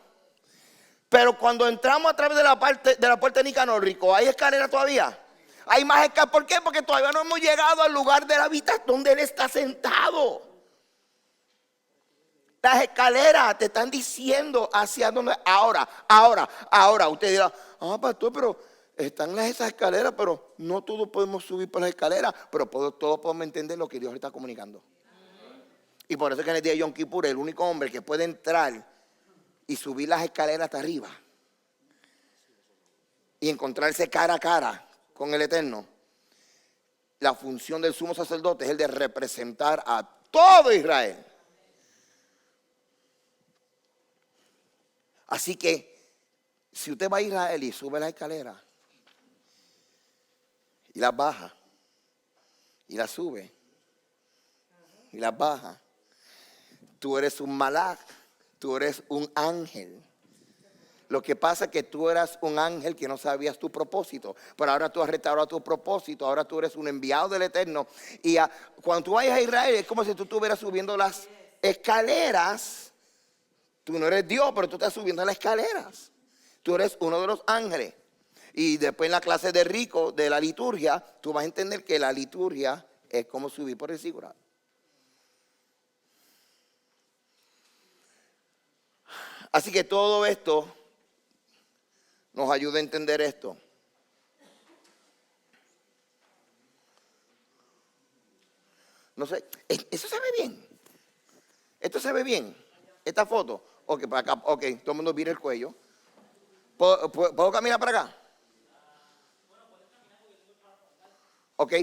pero cuando entramos a través de la puerta de Nicanor, Rico, ¿hay escaleras todavía? Hay más escaleras. ¿Por qué? Porque todavía no hemos llegado al lugar de la habitación donde Él está sentado. Las escaleras te están diciendo hacia dónde. Ahora, usted dirá, pastor, pero están esas escaleras, pero no todos podemos subir por las escaleras, pero todos podemos entender lo que Dios está comunicando. Y por eso es que en el día de Yom Kippur, el único hombre que puede entrar y subir las escaleras hasta arriba y encontrarse cara a cara con el Eterno, la función del sumo sacerdote es el de representar a todo Israel. Así que si usted va a Israel y sube la escalera y las baja y las sube y las baja, tú eres un malach, tú eres un ángel. Lo que pasa es que tú eras un ángel que no sabías tu propósito, pero ahora tú has restaurado tu propósito, ahora tú eres un enviado del Eterno. Y cuando tú vayas a Israel es como si tú estuvieras subiendo las escaleras. Tú no eres Dios, pero tú estás subiendo las escaleras. Tú eres uno de los ángeles. Y después en la clase de Rico, de la liturgia, tú vas a entender que la liturgia es como subir por el zigurat. Así que todo esto nos ayuda a entender esto. No sé, eso se ve bien. Esto se ve bien. Esta foto. Ok, para acá. Ok, todo el mundo vira el cuello. ¿Puedo caminar para acá? Ok.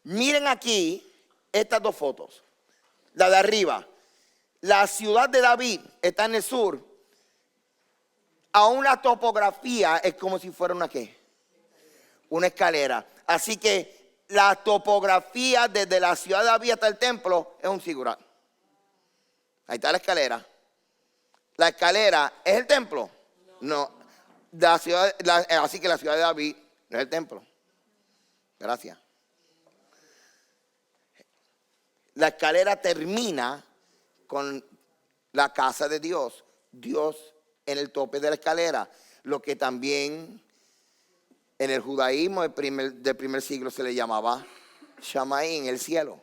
Miren aquí estas dos fotos. La de arriba. La ciudad de David está en el sur. Aún la topografía es como si fuera una ¿qué? Una escalera. Así que la topografía desde la ciudad de David hasta el templo es un zigurat. Ahí está la escalera. La escalera es el templo. No. Así que la ciudad de David no es el templo. Gracias. La escalera termina con la casa de Dios. Dios en el tope de la escalera. Lo que también en el judaísmo del primer siglo se le llamaba Shamaín, el cielo.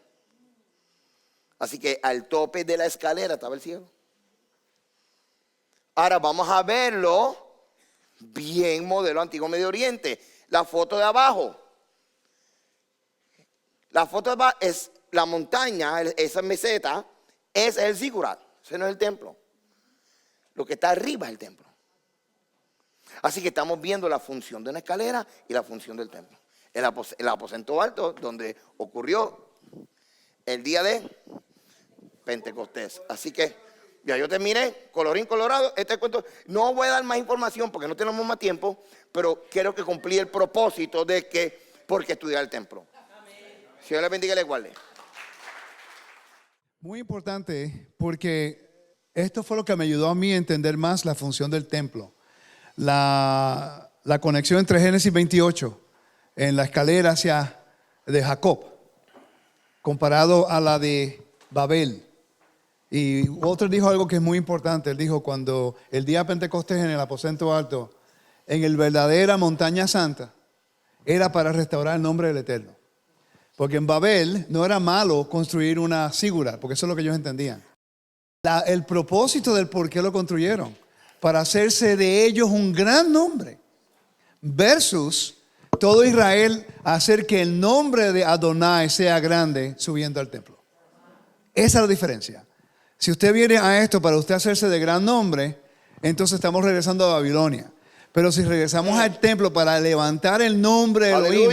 Así que al tope de la escalera estaba el cielo. Ahora vamos a verlo bien modelo Antiguo Medio Oriente. La foto de abajo. La foto de abajo es la montaña, esa meseta, ese es el zigurat. Ese no es el templo. Lo que está arriba es el templo. Así que estamos viendo la función de una escalera y la función del templo. El aposento alto, donde ocurrió el día de Pentecostés. Así que ya yo terminé, colorín colorado, este cuento. No voy a dar más información porque no tenemos más tiempo, pero quiero que cumplí el propósito de que, porque estudiar el templo. Señor les bendiga y les guarde. Muy importante, porque esto fue lo que me ayudó a mí a entender más la función del templo. La conexión entre Génesis 28 en la escalera hacia de Jacob, comparado a la de Babel. Y otro dijo algo que es muy importante. Él dijo, cuando el día de Pentecostés en el aposento alto, en el verdadera montaña santa, era para restaurar el nombre del Eterno. Porque en Babel no era malo construir una sígula, porque eso es lo que ellos entendían. El propósito del por qué lo construyeron, para hacerse de ellos un gran nombre, versus todo Israel hacer que el nombre de Adonai sea grande subiendo al templo. Esa es la diferencia. Si usted viene a esto para usted hacerse de gran nombre, entonces estamos regresando a Babilonia. Pero si regresamos al templo para levantar el nombre de Elohim,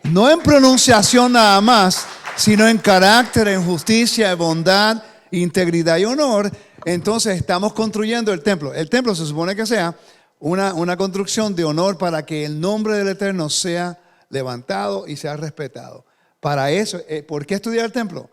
no en pronunciación nada más, sino en carácter, en justicia, en bondad, integridad y honor, entonces estamos construyendo el templo. El templo se supone que sea una construcción de honor para que el nombre del Eterno sea levantado y sea respetado. Para eso, ¿por qué estudiar el templo?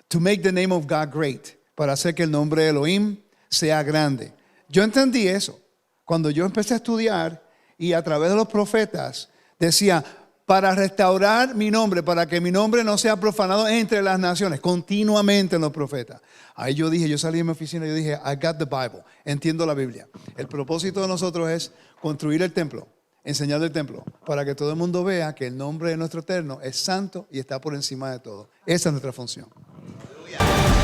To make the name of God great, para hacer que el nombre de Elohim sea grande. Yo entendí eso cuando yo empecé a estudiar y a través de los profetas decía, para restaurar mi nombre, para que mi nombre no sea profanado entre las naciones, continuamente en los profetas. Ahí yo dije, yo salí de mi oficina y yo dije, I got the Bible, entiendo la Biblia. El propósito de nosotros es construir el templo, enseñar el templo, para que todo el mundo vea que el nombre de nuestro Eterno es santo y está por encima de todo. Esa es nuestra función. Aleluya.